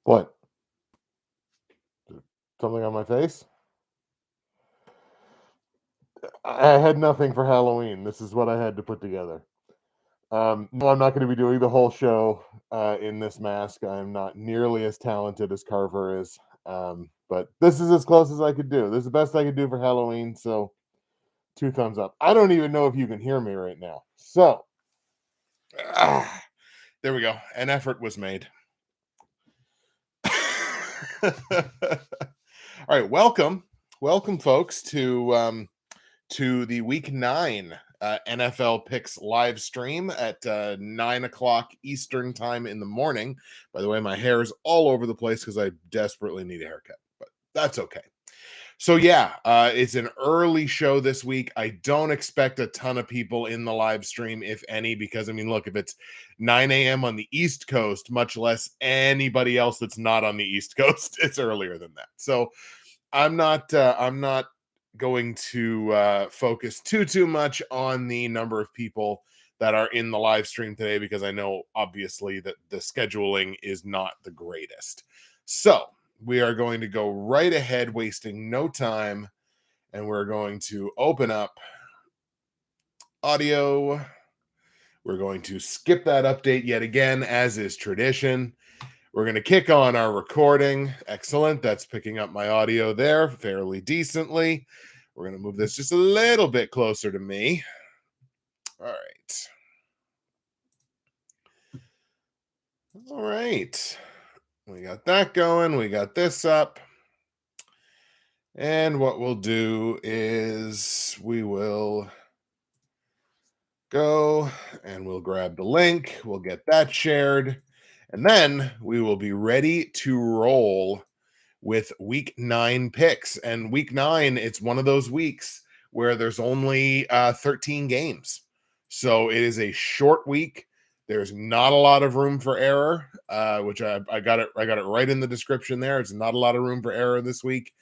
What? Something on my face? I had nothing for Halloween. This is what I had to put together. No, I'm not going to be doing the whole show in this mask. I'm not nearly as talented as Carver is. But this is as close as I could do. This is the best I could do for Halloween. So 2 thumbs up. I don't even know if you can hear me right now. So there we go. An effort was made. All right, welcome, folks, to the Week 9 NFL Picks live stream at 9 o'clock Eastern time in the morning. By the way, my hair is all over the place because I desperately need a haircut, but that's okay. So yeah, it's an early show this week. I don't expect a ton of people in the live stream, if any, because I mean, look, if it's 9 a.m. on the East Coast, much less anybody else that's not on the East Coast, it's earlier than that. So I'm not going to focus too much on the number of people that are in the live stream today, because I know obviously that the scheduling is not the greatest. So we are going to go right ahead, wasting no time, and we're going to open up audio. We're going to skip that update yet again, as is tradition. We're going to kick on our recording. Excellent. That's picking up my audio there fairly decently. We're going to move this just a little bit closer to me. All right. All right. We got that going. We got this up. And what we'll do is we will go and we'll grab the link. We'll get that shared. And then we will be ready to roll with Week 9 picks. And Week 9, it's one of those weeks where there's only 13 games. So it is a short week. There's not a lot of room for error, which I got it right in the description there. It's not a lot of room for error this week.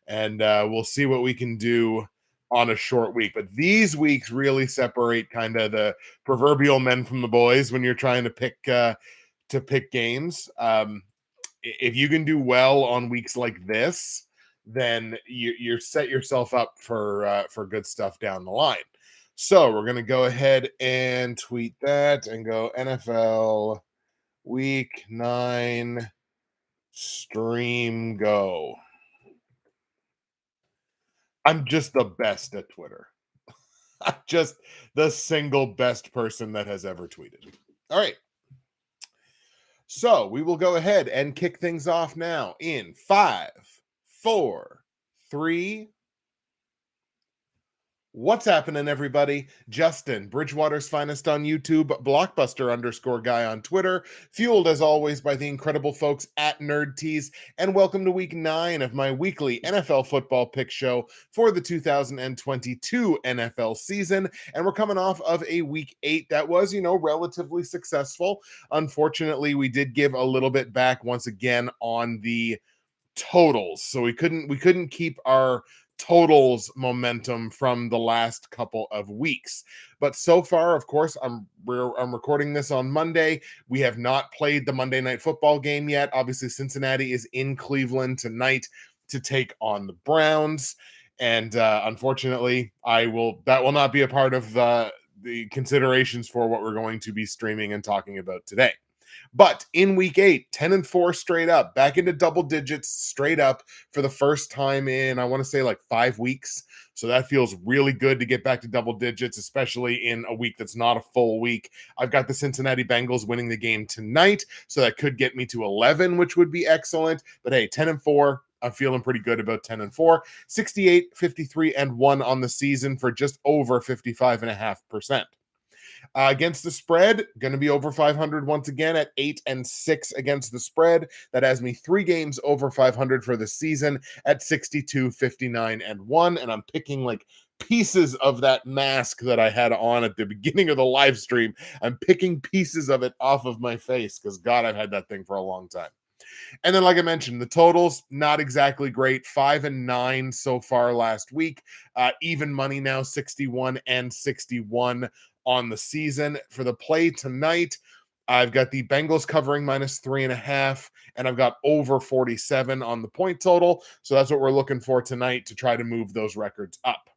And we'll see what we can do on a short week. But these weeks really separate kind of the proverbial men from the boys when you're trying to pick games. If you can do well on weeks like this, then you're set yourself up for good stuff down the line. So we're going to go ahead and tweet that and go NFL Week 9 stream go. I'm just the best at Twitter. I'm just the single best person that has ever tweeted. All right. So we will go ahead and kick things off now in 5, 4, 3. What's happening, everybody? Justin, Bridgewater's finest on YouTube, Blockbuster_guy on Twitter, fueled as always by the incredible folks at Nerd Tees, and welcome to Week 9 of my weekly NFL football pick show for the 2022 NFL season. And we're coming off of a Week 8 that was, relatively successful. Unfortunately, we did give a little bit back once again on the totals, so we couldn't keep our totals momentum from the last couple of weeks. But so far, of course, I'm recording this on Monday. We have not played the Monday Night Football game yet. Obviously, Cincinnati is in Cleveland tonight to take on the Browns, and unfortunately, that will not be a part of the considerations for what we're going to be streaming and talking about today. But in Week 8, 10-4 straight up, back into double digits straight up for the first time in, I want to say, like 5 weeks. So that feels really good to get back to double digits, especially in a week that's not a full week. I've got the Cincinnati Bengals winning the game tonight, so that could get me to 11, which would be excellent. But hey, 10-4. I'm feeling pretty good about 10-4. 68, 53, and 1 on the season for just over 55.5%. Against the spread, going to be over 500 once again at 8-6 against the spread. That has me 3 games over 500 for the season at 62, 59, and 1. And I'm picking like pieces of that mask that I had on at the beginning of the live stream. I'm picking pieces of it off of my face because, God, I've had that thing for a long time. And then, like I mentioned, the totals, not exactly great. 5-9 so far last week. Even money now, 61 and 61 on the season. For the play tonight, I've got the Bengals covering -3.5, and I've got over 47 on the point total. So that's what we're looking for tonight to try to move those records up.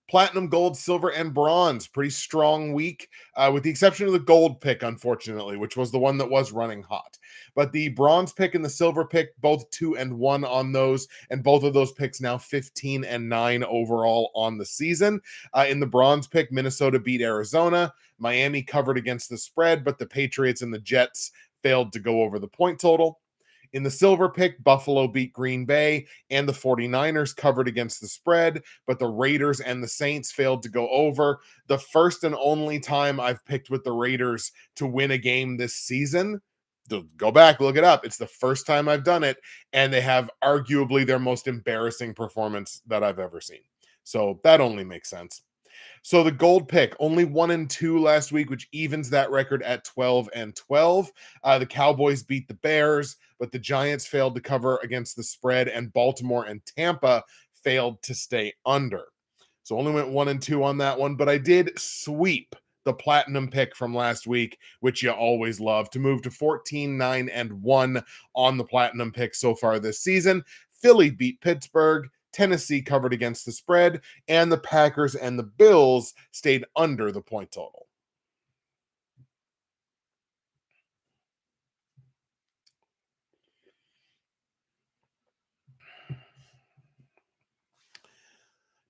Platinum, gold, silver, and bronze. Pretty strong week, with the exception of the gold pick, unfortunately, which was the one that was running hot. But the bronze pick and the silver pick, both 2-1 on those, and both of those picks now 15-9 overall on the season. In the bronze pick, Minnesota beat Arizona. Miami covered against the spread, but the Patriots and the Jets failed to go over the point total. In the silver pick, Buffalo beat Green Bay, and the 49ers covered against the spread, but the Raiders and the Saints failed to go over. The first and only time I've picked with the Raiders to win a game this season. Go back, look it up. It's the first time I've done it, and they have arguably their most embarrassing performance that I've ever seen. So that only makes sense. So the gold pick, only 1-2 last week, which evens that record at 12-12. The Cowboys beat the Bears, but the Giants failed to cover against the spread, and Baltimore and Tampa failed to stay under. So only went 1-2 on that one, but I did sweep the platinum pick from last week, which you always love, to move to 14-9-1 on the platinum pick so far this season. Philly beat Pittsburgh. Tennessee covered against the spread, and the Packers and the Bills stayed under the point total.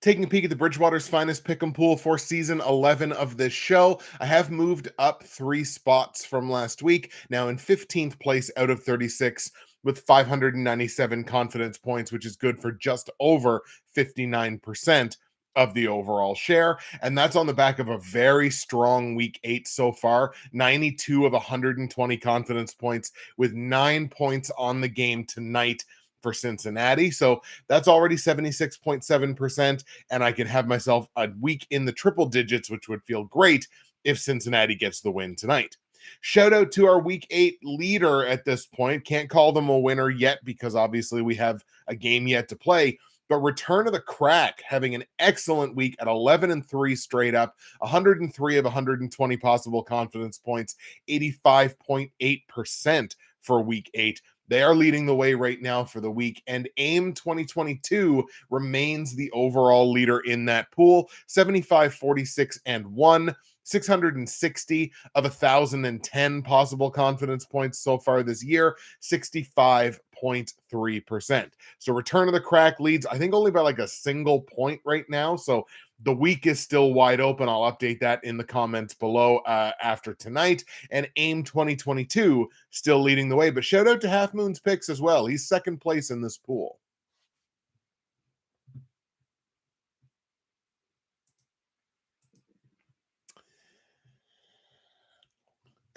Taking a peek at the Bridgewater's finest pick'em pool for season 11 of this show, I have moved up 3 spots from last week, now in 15th place out of 36 with 597 confidence points, which is good for just over 59% of the overall share. And that's on the back of a very strong week 8 so far, 92 of 120 confidence points, with 9 points on the game tonight for Cincinnati. So that's already 76.7%. And I can have myself a week in the triple digits, which would feel great if Cincinnati gets the win tonight. Shout out to our week 8 leader at this point. Can't call them a winner yet because obviously we have a game yet to play. But Return of the Crack having an excellent week at 11-3 straight up, 103 of 120 possible confidence points, 85.8% for week 8. They are leading the way right now for the week, and AIM 2022 remains the overall leader in that pool, 75, 46, and 1, 660 of 1,010 possible confidence points so far this year, 65.3%. So Return of the Crack leads, I think, only by like a single point right now. So the week is still wide open. I'll update that in the comments below after tonight. And AIM 2022 still leading the way. But shout out to Half Moon's picks as well. He's second place in this pool.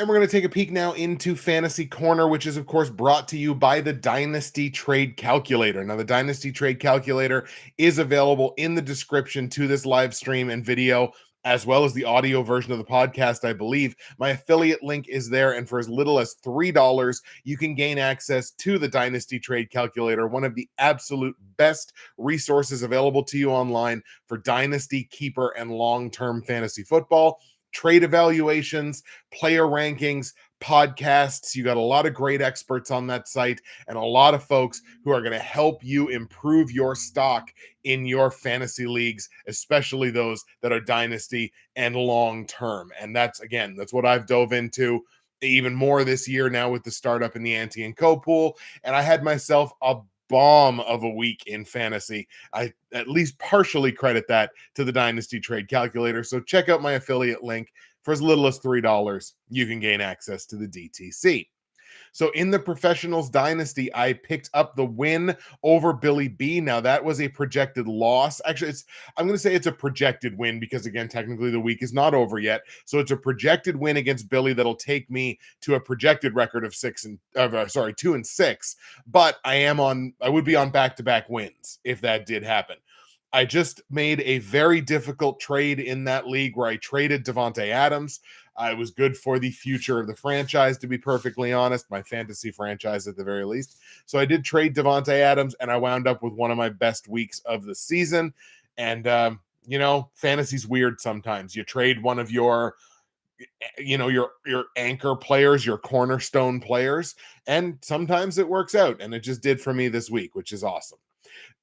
And we're going to take a peek now into Fantasy Corner, which is, of course, brought to you by the Dynasty Trade Calculator. Now, the Dynasty Trade Calculator is available in the description to this live stream and video, as well as the audio version of the podcast, I believe. My affiliate link is there, and for as little as $3, you can gain access to the Dynasty Trade Calculator, one of the absolute best resources available to you online for dynasty, keeper, and long-term fantasy football. Trade evaluations, player rankings, podcasts. You got a lot of great experts on that site and a lot of folks who are going to help you improve your stock in your fantasy leagues, especially those that are dynasty and long term. And that's what I've dove into even more this year now with the startup in the Ante and Co pool. And I had myself a bomb of a week in fantasy. I at least partially credit that to the Dynasty Trade Calculator. So check out my affiliate link. For as little as $3, you can gain access to the DTC. So in the Professionals Dynasty, I picked up the win over Billy B. Now that was a projected loss. Actually, I'm going to say it's a projected win because, again, technically the week is not over yet. So it's a projected win against Billy that'll take me to a projected record of 2-6. But I would be on back-to-back wins if that did happen. I just made a very difficult trade in that league where I traded Davante Adams. It was good for the future of the franchise, to be perfectly honest, my fantasy franchise at the very least. So I did trade Davante Adams, and I wound up with one of my best weeks of the season. And, fantasy's weird sometimes. You trade one of your your anchor players, your cornerstone players, and sometimes it works out, and it just did for me this week, which is awesome.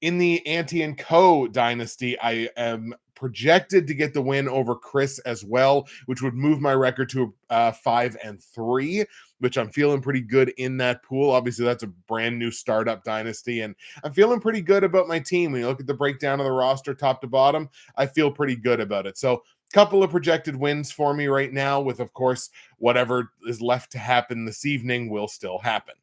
In the Ante and Co dynasty, I am projected to get the win over Chris as well, which would move my record to 5-3, which I'm feeling pretty good in that pool. Obviously, that's a brand new startup dynasty, and I'm feeling pretty good about my team. When you look at the breakdown of the roster, top to bottom, I feel pretty good about it. So, couple of projected wins for me right now, with of course whatever is left to happen this evening will still happen.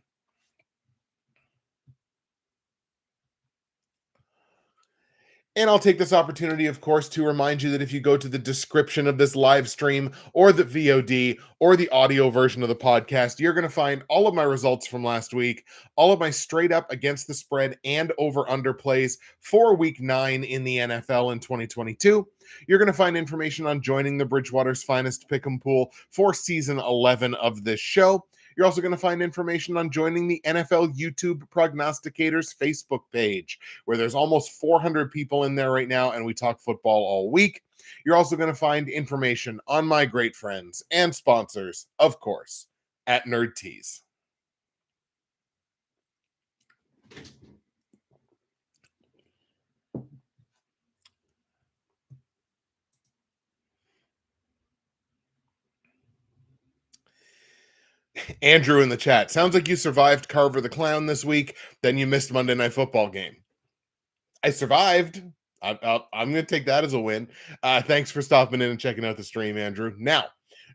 And I'll take this opportunity, of course, to remind you that if you go to the description of this live stream or the VOD or the audio version of the podcast, you're going to find all of my results from last week, all of my straight up against the spread and over under plays for week 9 in the NFL in 2022. You're going to find information on joining the Bridgewater's Finest Pick'em Pool for season 11 of this show. You're also going to find information on joining the NFL YouTube Prognosticators Facebook page, where there's almost 400 people in there right now, and we talk football all week. You're also going to find information on my great friends and sponsors, of course, at Nerd Tees. Andrew in the chat. Sounds like you survived Carver the Clown this week, then you missed Monday Night Football game. I survived. I'm going to take that as a win. Thanks for stopping in and checking out the stream, Andrew. Now,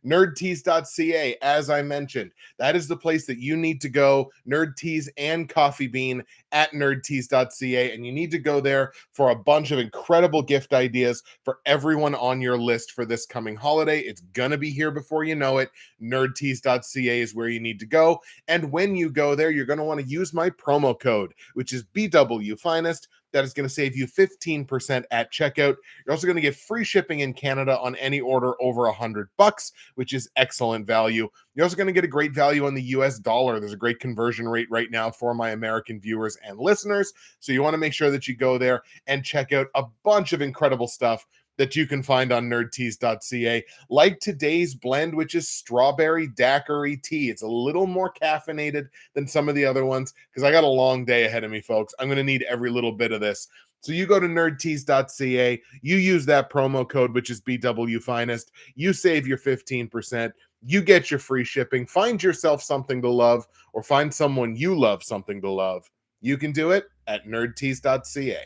nerdtees.ca, as I mentioned, that is the place that you need to go. Nerd Tees and Coffee Bean at nerdtees.ca, and you need to go there for a bunch of incredible gift ideas for everyone on your list for this coming holiday. It's going to be here before you know it. Nerdtees.ca is where you need to go. And when you go there, you're going to want to use my promo code, which is BW Finest. That is going to save you 15% at checkout. You're also going to get free shipping in Canada on any order over $100, which is excellent value. You're also going to get a great value on the US dollar. There's a great conversion rate right now for my American viewers and listeners. So you want to make sure that you go there and check out a bunch of incredible stuff that you can find on nerdtees.ca, like today's blend, which is strawberry daiquiri tea. It's a little more caffeinated than some of the other ones because I got a long day ahead of me, folks. I'm going to need every little bit of this. So you go to nerdtees.ca, you use that promo code, which is BW Finest, you save your 15%, you get your free shipping, find yourself something to love, or find someone you love something to love. You can do it at nerdtees.ca.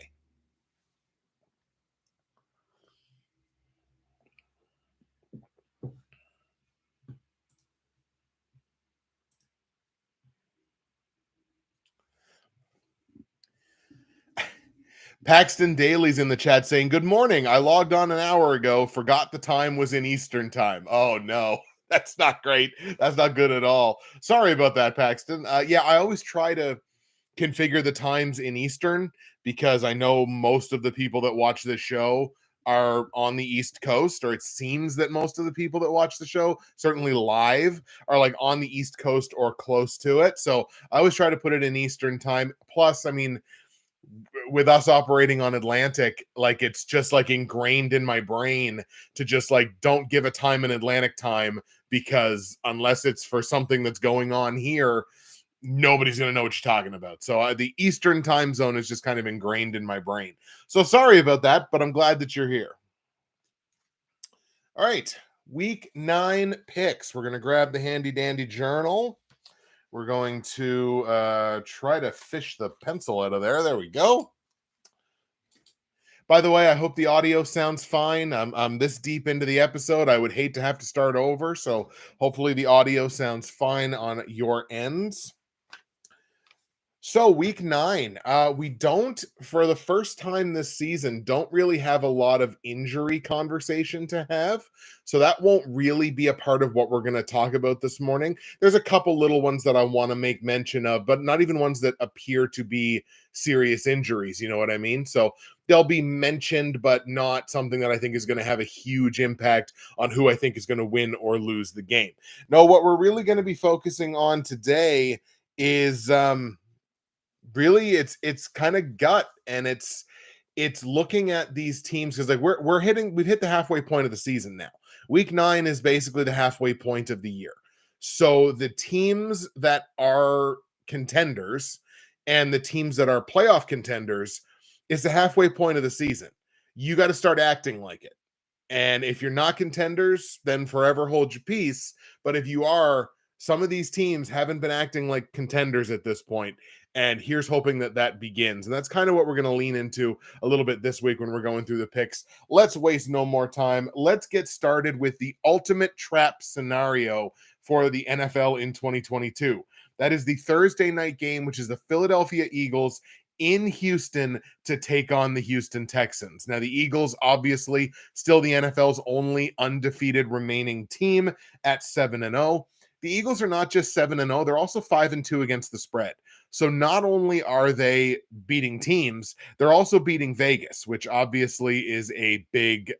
Paxton Daly's in the chat saying, "Good morning. I logged on an hour ago, forgot the time was in Eastern time." Oh, no. That's not great. That's not good at all. Sorry about that, Paxton. Yeah, I always try to configure the times in Eastern because I know most of the people that watch this show are on the East Coast, or it seems that most of the people that watch the show, certainly live, are like on the East Coast or close to it. So I always try to put it in Eastern time. Plus, I mean, with us operating on Atlantic, like it's just like ingrained in my brain to just like don't give a time in Atlantic time, because unless it's for something that's going on here, nobody's going to know what you're talking about. So the Eastern time zone is just kind of ingrained in my brain. So sorry about that, but I'm glad that you're here. All right, week 9 picks. We're going to grab the handy dandy journal. We're going to try to fish the pencil out of there. There we go. By the way, I hope the audio sounds fine. I'm this deep into the episode. I would hate to have to start over. So hopefully the audio sounds fine on your ends. So week 9, we don't, for the first time this season, don't really have a lot of injury conversation to have. So that won't really be a part of what we're going to talk about this morning. There's a couple little ones that I want to make mention of, but not even ones that appear to be serious injuries. You know what I mean? So they'll be mentioned, but not something that I think is going to have a huge impact on who I think is going to win or lose the game. No, what we're really going to be focusing on today is, really it's kind of gut, and it's looking at these teams because like we've hit the halfway point of the season now. Week 9 is basically the halfway point of the year. So the teams that are contenders and the teams that are playoff contenders is the halfway point of the season. You got to start acting like it. And if you're not contenders, then forever hold your peace. But if you are, some of these teams haven't been acting like contenders at this point. And here's hoping that that begins. And that's kind of what we're going to lean into a little bit this week when we're going through the picks. Let's waste no more time. Let's get started with the ultimate trap scenario for the NFL in 2022. That is the Thursday night game, which is the Philadelphia Eagles in Houston to take on the Houston Texans. Now, the Eagles, obviously, still the NFL's only undefeated remaining team at 7-0. The Eagles are not just 7-0, they're also 5-2 against the spread. So not only are they beating teams, they're also beating Vegas, which obviously is a big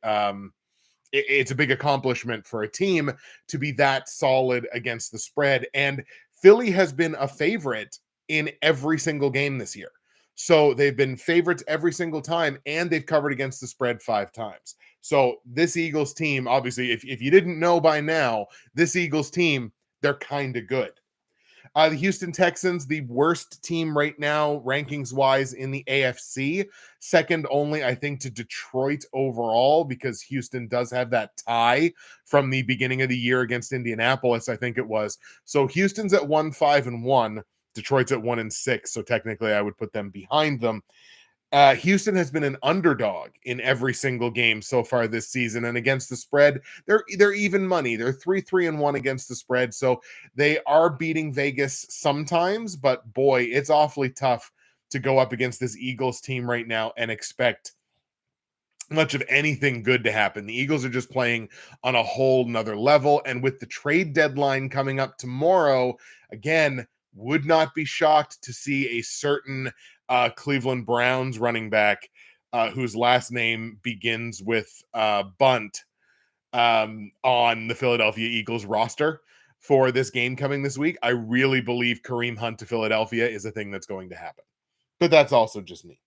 it's a big accomplishment for a team to be that solid against the spread. And Philly has been a favorite in every single game this year. So they've been favorites every single time, and they've covered against the spread 5 times. So this Eagles team, obviously, if you didn't know by now, this Eagles team, they're kind of good. The Houston Texans, the worst team right now, rankings-wise, in the AFC. Second only, I think, to Detroit overall, because Houston does have that tie from the beginning of the year against Indianapolis, I think it was. So Houston's at 1-5-1. Detroit's at 1-6. So technically, I would put them behind them. Houston has been an underdog in every single game so far this season, and against the spread, they're even money. They're 3-1 against the spread, so they are beating Vegas sometimes. But boy, it's awfully tough to go up against this Eagles team right now and expect much of anything good to happen. The Eagles are just playing on a whole nother level, and with the trade deadline coming up tomorrow, again, would not be shocked to see a certain Cleveland Browns running back whose last name begins with Bunt on the Philadelphia Eagles roster for this game coming this week. I really believe Kareem Hunt to Philadelphia is a thing that's going to happen. But that's also just me.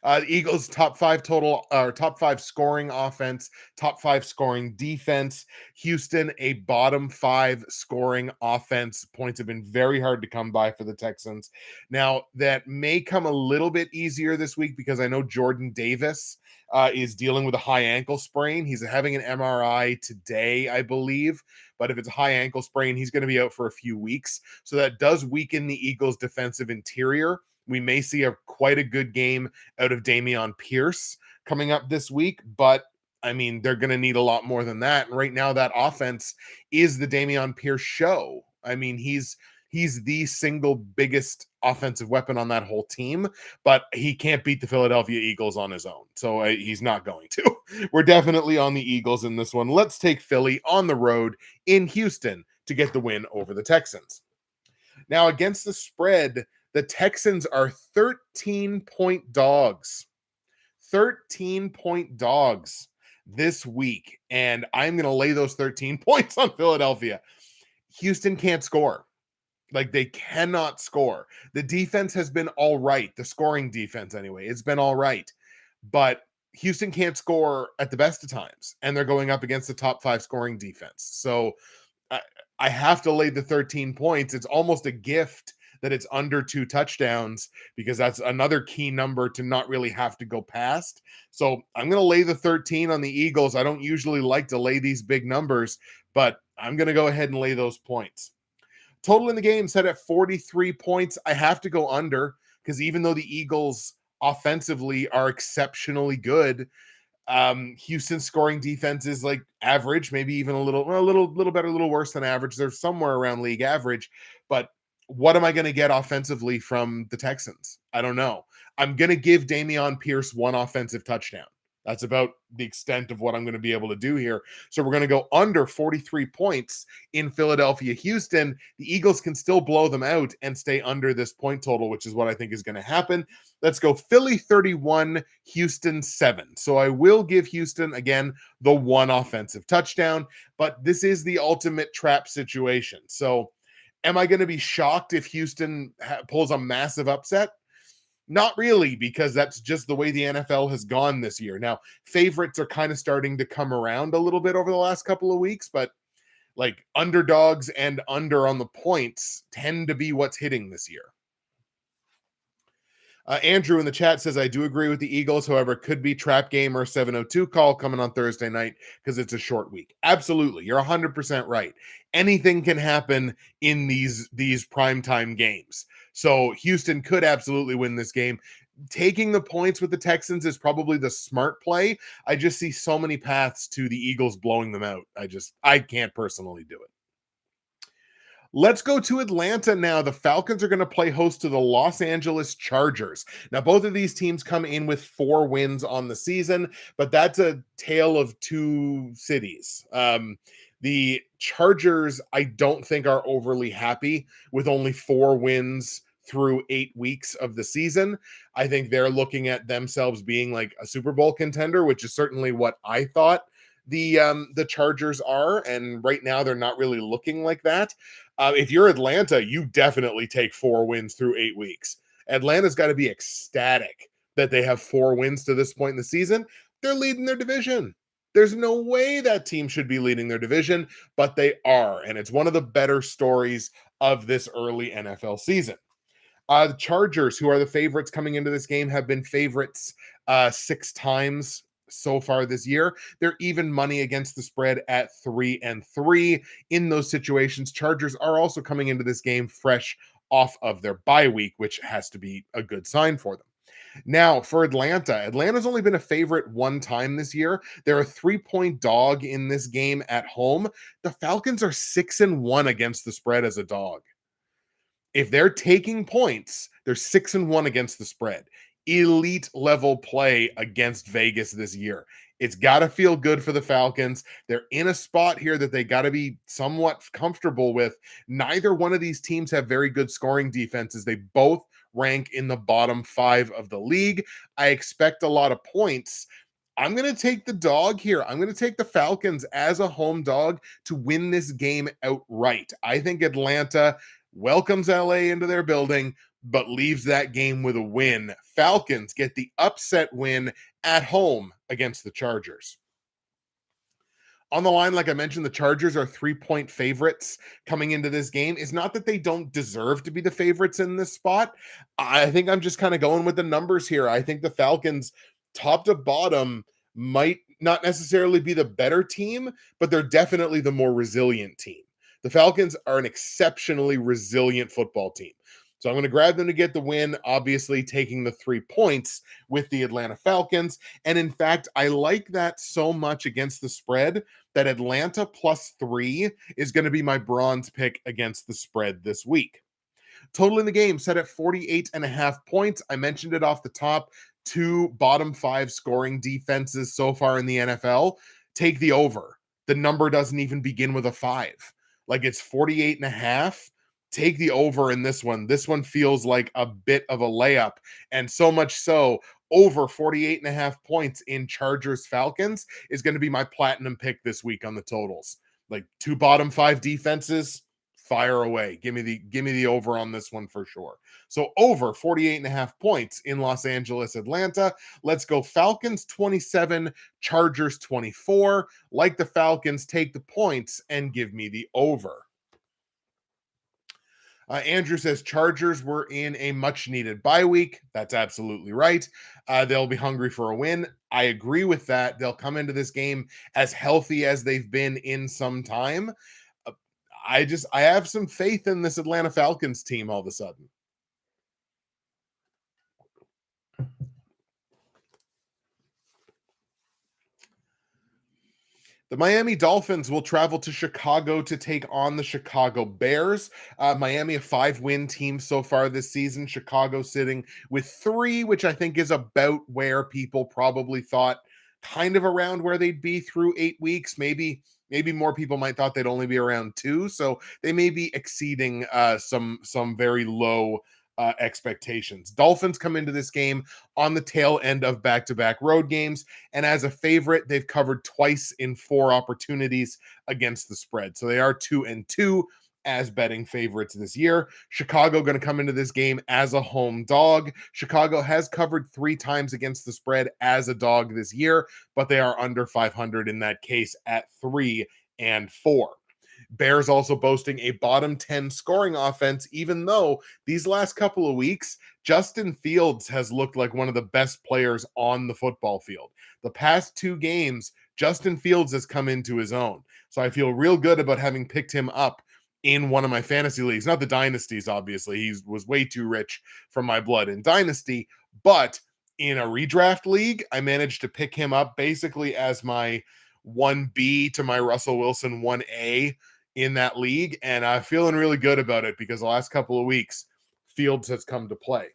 The Eagles top 5 total or top 5 scoring offense, top 5 scoring defense. Houston, a bottom 5 scoring offense. Points have been very hard to come by for the Texans. Now, that may come a little bit easier this week because I know Jordan Davis is dealing with a high ankle sprain. He's having an MRI today, I believe. But if it's a high ankle sprain, he's going to be out for a few weeks. So that does weaken the Eagles' defensive interior. We may see quite a good game out of Dameon Pierce coming up this week, but I mean, they're going to need a lot more than that. And right now, that offense is the Dameon Pierce show. I mean, he's the single biggest offensive weapon on that whole team, but he can't beat the Philadelphia Eagles on his own. So he's not going to. We're definitely on the Eagles in this one. Let's take Philly on the road in Houston to get the win over the Texans. Now, against the spread, the Texans are 13-point dogs. 13-point dogs this week. And I'm going to lay those 13 points on Philadelphia. Houston can't score. Like, they cannot score. The defense has been all right. The scoring defense, anyway. It's been all right. But Houston can't score at the best of times. And they're going up against the top 5 scoring defense. So I have to lay the 13 points. It's almost a gift that it's under 2 touchdowns because that's another key number to not really have to go past. So I'm going to lay the 13 on the Eagles. I don't usually like to lay these big numbers, but I'm going to go ahead and lay those points. Total in the game set at 43 points. I have to go under because even though the Eagles offensively are exceptionally good, Houston's scoring defense is like average, maybe even a little better, a little worse than average. They're somewhere around league average, but what am I going to get offensively from the Texans? I don't know. I'm going to give Dameon Pierce 1 offensive touchdown. That's about the extent of what I'm going to be able to do here. So we're going to go under 43 points in Philadelphia, Houston. The Eagles can still blow them out and stay under this point total, which is what I think is going to happen. Let's go Philly 31, Houston 7. So I will give Houston, again, the 1 offensive touchdown, but this is the ultimate trap situation. So am I going to be shocked if Houston pulls a massive upset? Not really, because that's just the way the NFL has gone this year. Now, favorites are kind of starting to come around a little bit over the last couple of weeks, but like underdogs and under on the points tend to be what's hitting this year. Andrew in the chat says, I do agree with the Eagles. However, it could be trap game or 702 call coming on Thursday night because it's a short week. Absolutely. You're 100% right. Anything can happen in these primetime games. So Houston could absolutely win this game. Taking the points with the Texans is probably the smart play. I just see so many paths to the Eagles blowing them out. I can't personally do it. Let's go to Atlanta now. The Falcons are going to play host to the Los Angeles Chargers. Now, both of these teams come in with 4 wins on the season, but that's a tale of two cities. The Chargers, I don't think, are overly happy with only 4 wins through 8 weeks of the season. I think they're looking at themselves being like a Super Bowl contender, which is certainly what I thought the Chargers are, and right now they're not really looking like that. If you're Atlanta, you definitely take 4 wins through 8 weeks. Atlanta's got to be ecstatic that they have 4 wins to this point in the season. They're leading their division. There's no way that team should be leading their division, but they are, and it's one of the better stories of this early NFL season. The Chargers, who are the favorites coming into this game, have been favorites 6 times so far this year. They're even money against the spread at 3-3. In those situations, Chargers are also coming into this game fresh off of their bye week, which has to be a good sign for them. Now, for Atlanta's only been a favorite 1 time this year. They're a 3-point dog in this game at home. The Falcons are 6-1 against the spread as a dog. If they're taking points, they're 6-1 against the spread. Elite level play against Vegas this year. It's got to feel good for the Falcons. They're in a spot here that they got to be somewhat comfortable with. Neither one of these teams have very good scoring defenses. They both rank in the bottom 5 of the league. I expect a lot of points. I'm going to take the dog here. I'm going to take the Falcons as a home dog to win this game outright. I think Atlanta welcomes LA into their building, but leaves that game with a win. Falcons get the upset win at home against the Chargers. On the line, like I mentioned, the Chargers are 3-point favorites coming into this game. It's not that they don't deserve to be the favorites in this spot. I think I'm just kind of going with the numbers here. I think the Falcons, top to bottom, might not necessarily be the better team, but they're definitely the more resilient team. The Falcons are an exceptionally resilient football team. So I'm going to grab them to get the win, obviously taking the 3 points with the Atlanta Falcons. And in fact, I like that so much against the spread that Atlanta +3 is going to be my bronze pick against the spread this week. Total in the game set at 48.5 points. I mentioned it off the top. 2 bottom 5 scoring defenses so far in the NFL. Take the over. The number doesn't even begin with a 5. Like, it's 48.5. Take the over in this one. This one feels like a bit of a layup. And so much so, over 48.5 points in Chargers Falcons is going to be my platinum pick this week on the totals. Like, 2 bottom 5 defenses, fire away. Give me the over on this one for sure. So over 48.5 points in Los Angeles, Atlanta. Let's go Falcons 27, Chargers 24. Like the Falcons, take the points and give me the over. Andrew says Chargers were in a much needed bye week. That's absolutely right. They'll be hungry for a win. I agree with that. They'll come into this game as healthy as they've been in some time. I have some faith in this Atlanta Falcons team all of a sudden. The Miami Dolphins will travel to Chicago to take on the Chicago Bears. Miami, a 5-win team so far this season. Chicago sitting with 3, which I think is about where people probably thought, kind of around where they'd be through 8 weeks. Maybe more people might thought they'd only be around 2. So they may be exceeding some very low expectations. Dolphins come into this game on the tail end of back-to-back road games, and as a favorite, they've covered twice in 4 opportunities against the spread. So they are 2-2 as betting favorites this year. Chicago going to come into this game as a home dog. Chicago has covered 3 times against the spread as a dog this year, but they are under 500 in that case at 3-4. Bears also boasting a bottom 10 scoring offense, even though these last couple of weeks, Justin Fields has looked like one of the best players on the football field. The past 2 games, Justin Fields has come into his own. So I feel real good about having picked him up in one of my fantasy leagues. Not the dynasties, obviously. He was way too rich from my blood in dynasty, but in a redraft league, I managed to pick him up basically as my 1B to my Russell Wilson 1A in that league, and I'm feeling really good about it because the last couple of weeks, Fields has come to play.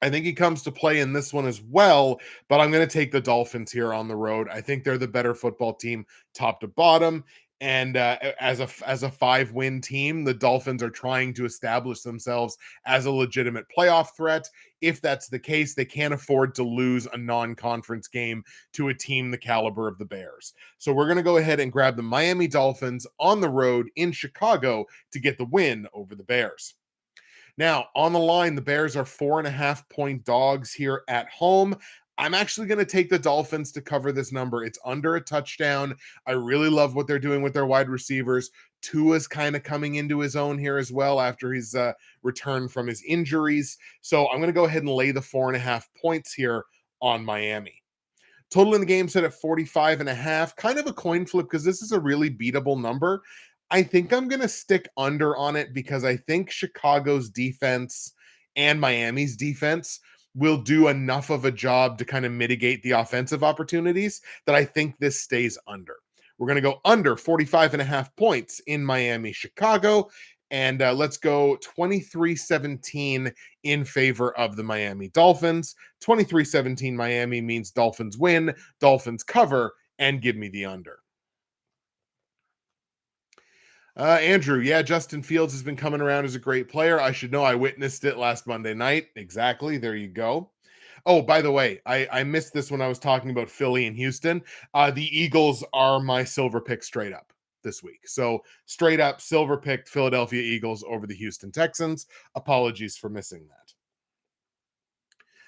I think he comes to play in this one as well, but I'm going to take the Dolphins here on the road. I think they're the better football team, top to bottom. And as a 5-win team, the Dolphins are trying to establish themselves as a legitimate playoff threat. If that's the case, they can't afford to lose a non-conference game to a team the caliber of the Bears. So we're going to go ahead and grab the Miami Dolphins on the road in Chicago to get the win over the Bears. Now, on the line, the Bears are 4.5-point dogs here at home. I'm actually going to take the Dolphins to cover this number. It's under a touchdown. I really love what they're doing with their wide receivers. Tua's kind of coming into his own here as well after his return from his injuries. So I'm going to go ahead and lay the 4.5 points here on Miami. Total in the game set at 45.5. Kind of a coin flip because this is a really beatable number. I think I'm going to stick under on it because I think Chicago's defense and Miami's defense will do enough of a job to kind of mitigate the offensive opportunities that I think this stays under. We're going to go under 45.5 points in Miami, Chicago. And let's go 23-17 in favor of the Miami Dolphins. 23-17 Miami means Dolphins win, Dolphins cover, and give me the under. Andrew, yeah, Justin Fields has been coming around as a great player. I should know. I witnessed it last Monday night. Exactly. There you go. Oh, by the way, I missed this when I was talking about Philly and Houston. The Eagles are my silver pick straight up this week. So straight up silver picked Philadelphia Eagles over the Houston Texans. Apologies for missing that.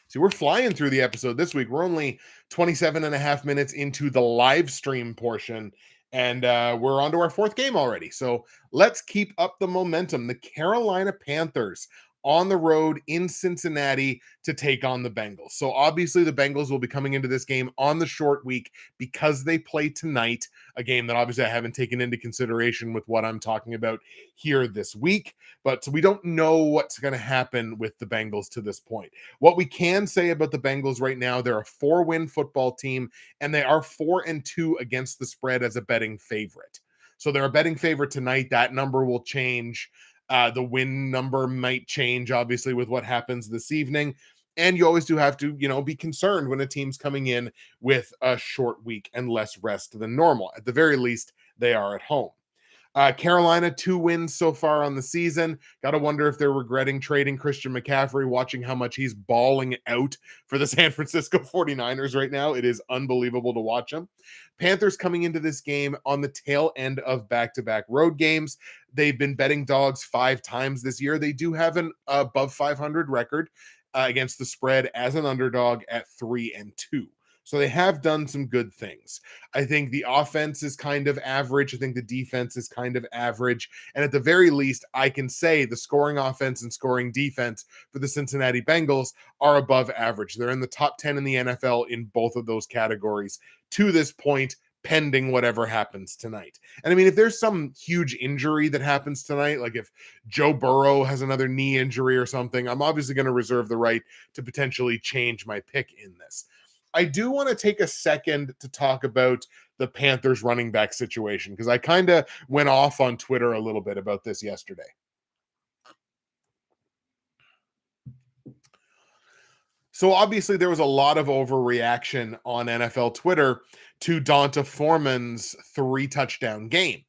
See, we're flying through the episode this week. We're only 27.5 minutes into the live stream portion, and we're on to our 4th game already. So let's keep up the momentum. The Carolina Panthers on the road in Cincinnati to take on the Bengals. So obviously the Bengals will be coming into this game on the short week because they play tonight, a game that obviously I haven't taken into consideration with what I'm talking about here this week. But so we don't know what's going to happen with the Bengals to this point. What we can say about the Bengals right now, they're a 4-win football team, and they are 4-2 against the spread as a betting favorite. So they're a betting favorite tonight. That number will change. The win number might change, obviously, with what happens this evening. And you always do have to, be concerned when a team's coming in with a short week and less rest than normal. At the very least, they are at home. Carolina, 2 wins so far on the season. Got to wonder if they're regretting trading Christian McCaffrey, watching how much he's balling out for the San Francisco 49ers right now. It is unbelievable to watch him. Panthers coming into this game on the tail end of back-to-back road games. They've been betting dogs 5 times this year. They do have an above 500 record against the spread as an underdog at 3-2. So they have done some good things. I think the offense is kind of average. I think the defense is kind of average. And at the very least, I can say the scoring offense and scoring defense for the Cincinnati Bengals are above average. They're in the top 10 in the NFL in both of those categories to this point, pending whatever happens tonight. And I mean, if there's some huge injury that happens tonight, like if Joe Burrow has another knee injury or something, I'm obviously going to reserve the right to potentially change my pick in this. I do want to take a second to talk about the Panthers running back situation because I kind of went off on Twitter a little bit about this yesterday. So obviously there was a lot of overreaction on NFL Twitter to Donta Foreman's 3-touchdown game,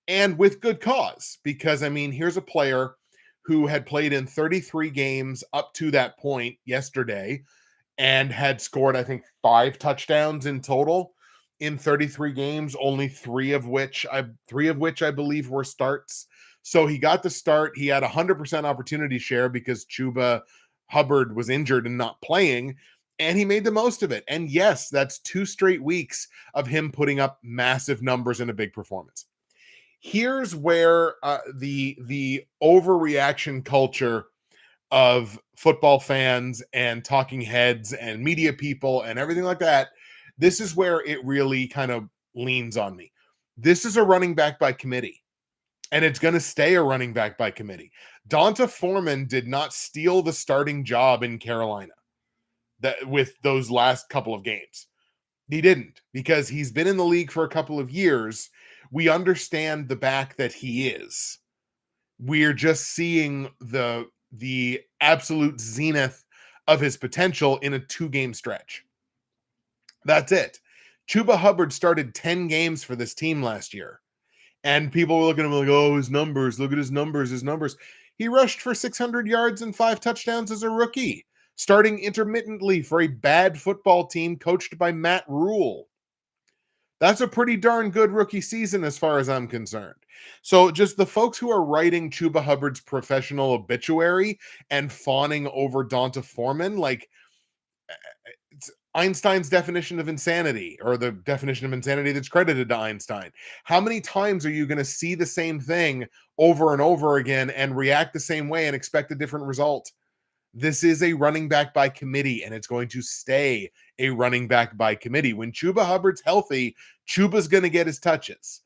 and with good cause, because I mean, here's a player who had played in 33 games up to that point yesterday and had scored, I think, 5 touchdowns in total in 33 games, only 3 of which I believe were starts. So he got the start. He had 100% opportunity share because Chuba Hubbard was injured and not playing, and he made the most of it. And yes, that's 2 straight weeks of him putting up massive numbers in a big performance. Here's where the overreaction culture of football fans and talking heads and media people and everything like that, this is where it really kind of leans on me. This is a running back by committee, and it's going to stay a running back by committee. Donta Foreman did not steal the starting job in Carolina that with those last couple of games. He didn't, because he's been in the league for a couple of years. We understand the back that he is. We're just seeing the absolute zenith of his potential in a 2-game stretch. That's it. Chuba Hubbard started 10 games for this team last year. And people were looking at him like, oh, his numbers, look at his numbers. He rushed for 600 yards and 5 touchdowns as a rookie, starting intermittently for a bad football team coached by Matt Rule. That's a pretty darn good rookie season as far as I'm concerned. So just the folks who are writing Chuba Hubbard's professional obituary and fawning over Donta Foreman, like, it's Einstein's definition of insanity, or the definition of insanity that's credited to Einstein. How many times are you going to see the same thing over and over again and react the same way and expect a different result? This is a running back by committee, and it's going to stay a running back by committee. When Chuba Hubbard's healthy, Chuba's going to get his touches.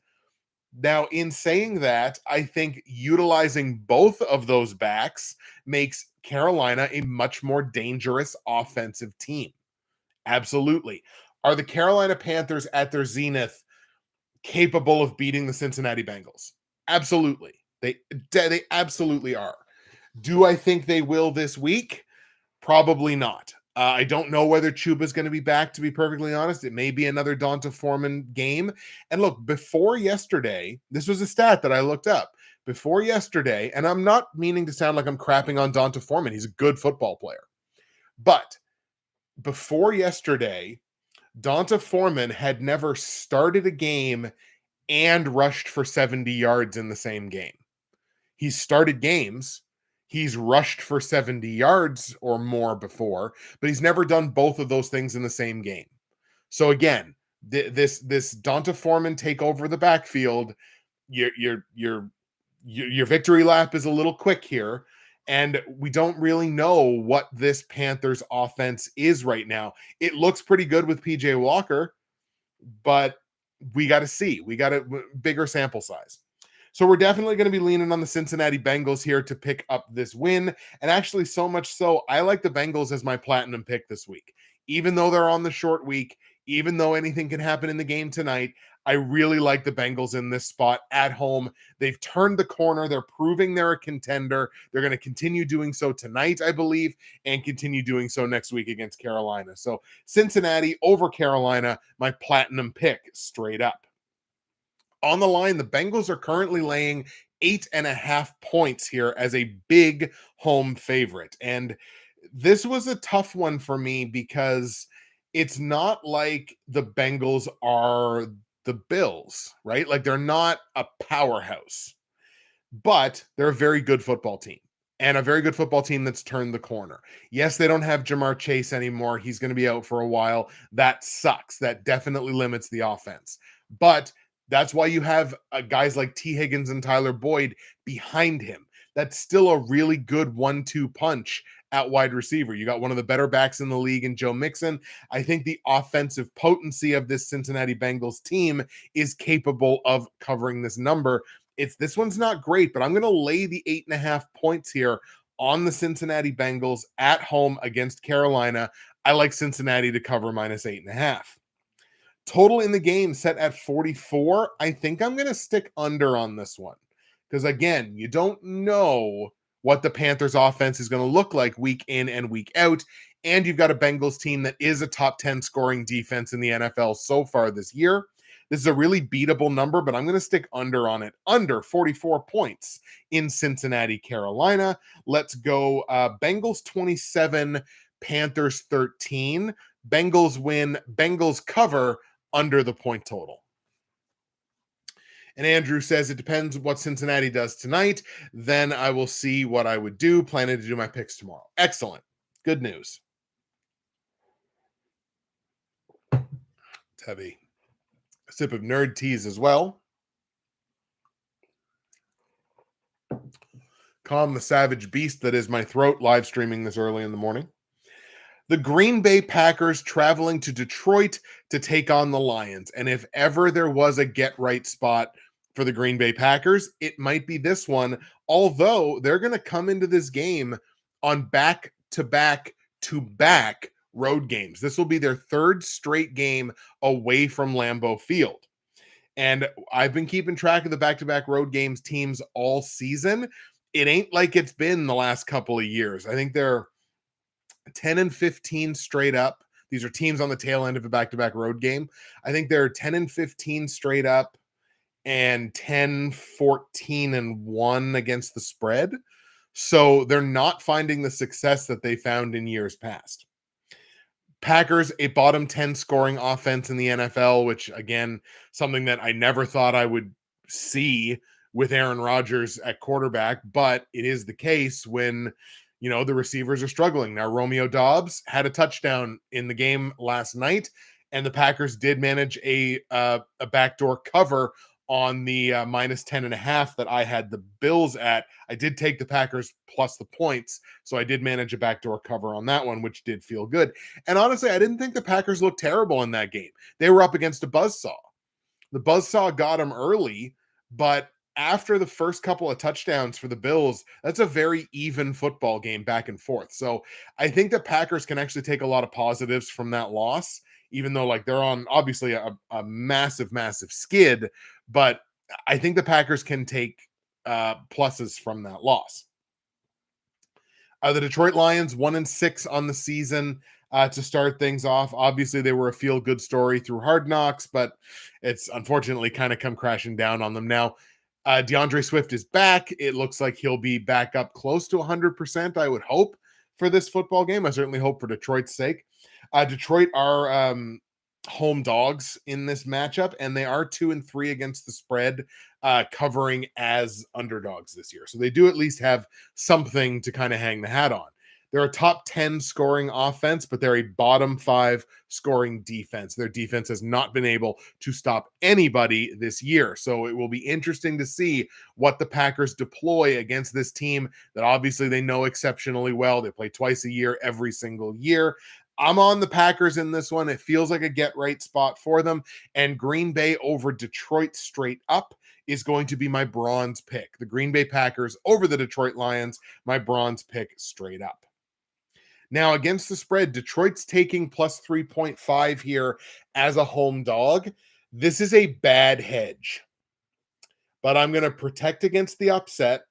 Now, in saying that, I think utilizing both of those backs makes Carolina a much more dangerous offensive team. Absolutely. Are the Carolina Panthers at their zenith capable of beating the Cincinnati Bengals? Absolutely. They absolutely are. Do I think they will this week? Probably not. I don't know whether Chuba's going to be back, to be perfectly honest. It may be another Donta Foreman game. And look, before yesterday, this was a stat that I looked up. Before yesterday, and I'm not meaning to sound like I'm crapping on Donta Foreman. He's a good football player. But before yesterday, Donta Foreman had never started a game and rushed for 70 yards in the same game. He's started games. He's rushed for 70 yards or more before, but he's never done both of those things in the same game. So again, this Donta Foreman take over the backfield. Your victory lap is a little quick here, and we don't really know what this Panthers offense is right now. It looks pretty good with PJ Walker, but we got to see. We got a bigger sample size. So we're definitely going to be leaning on the Cincinnati Bengals here to pick up this win. And actually, so much so, I like the Bengals as my platinum pick this week. Even though they're on the short week, even though anything can happen in the game tonight, I really like the Bengals in this spot at home. They've turned the corner. They're proving they're a contender. They're going to continue doing so tonight, I believe, and continue doing so next week against Carolina. So Cincinnati over Carolina, my platinum pick straight up. On the line, the Bengals are currently laying 8.5 points here as a big home favorite. And this was a tough one for me because it's not like the Bengals are the Bills, right? Like, they're not a powerhouse, but they're a very good football team. And a very good football team that's turned the corner. Yes, they don't have Jamar Chase anymore. He's going to be out for a while. That sucks. That definitely limits the offense. But that's why you have guys like T. Higgins and Tyler Boyd behind him. That's still a really good 1-2 punch at wide receiver. You got one of the better backs in the league in Joe Mixon. I think the offensive potency of this Cincinnati Bengals team is capable of covering this number. This one's not great, but I'm going to lay the 8.5 points here on the Cincinnati Bengals at home against Carolina. I like Cincinnati to cover -8.5. Total in the game set at 44. I think I'm going to stick under on this one because, again, you don't know what the Panthers offense is going to look like week in and week out. And you've got a Bengals team that is a top 10 scoring defense in the NFL so far this year. This is a really beatable number, but I'm going to stick under on it. Under 44 points in Cincinnati, Carolina. Let's go Bengals 27, Panthers 13. Bengals win, Bengals cover under the point total. And Andrew says it depends what Cincinnati does tonight. Then I will see what I would do. Planning to do my picks tomorrow. Excellent. Good news. Let's have a sip of nerd teas as well. Calm the savage beast that is my throat, live streaming this early in the morning. The Green Bay Packers traveling to Detroit to take on the Lions. And if ever there was a get right spot for the Green Bay Packers, it might be this one. Although they're going to come into this game on back to back road games. This will be their third straight game away from Lambeau Field. And I've been keeping track of the back to back road games teams all season. It ain't like it's been the last couple of years. I think they're 10 and 15 straight up. These are teams on the tail end of a back-to-back road game. I think they're 10 and 15 straight up and 10, 14 and 1 against the spread. So they're not finding the success that they found in years past. Packers, a bottom 10 scoring offense in the NFL, which again, something that I never thought I would see with Aaron Rodgers at quarterback, but it is the case when the receivers are struggling. Now, Romeo Doubs had a touchdown in the game last night, and the Packers did manage a backdoor cover on the minus 10.5 that I had the Bills at. I did take the Packers plus the points, so I did manage a backdoor cover on that one, which did feel good. And honestly, I didn't think the Packers looked terrible in that game. They were up against a buzzsaw. The buzzsaw got them early, but after the first couple of touchdowns for the Bills, that's a very even football game back and forth. So I think the Packers can actually take a lot of positives from that loss, even though they're on obviously a massive, massive skid, but I think the Packers can take pluses from that loss. The Detroit Lions 1-6 on the season to start things off. Obviously, they were a feel-good story through Hard Knocks, but it's unfortunately kind of come crashing down on them now. DeAndre Swift is back. It looks like he'll be back up close to 100%, I would hope, for this football game. I certainly hope for Detroit's sake. Detroit are home dogs in this matchup, and they are 2-3 against the spread, covering as underdogs this year. So they do at least have something to kind of hang the hat on. They're a top 10 scoring offense, but they're a bottom 5 scoring defense. Their defense has not been able to stop anybody this year. So it will be interesting to see what the Packers deploy against this team that obviously they know exceptionally well. They play twice a year, every single year. I'm on the Packers in this one. It feels like a get right spot for them. And Green Bay over Detroit straight up is going to be my bronze pick. The Green Bay Packers over the Detroit Lions, my bronze pick straight up. Now, against the spread, Detroit's taking plus 3.5 here as a home dog. This is a bad hedge, but I'm going to protect against the upset,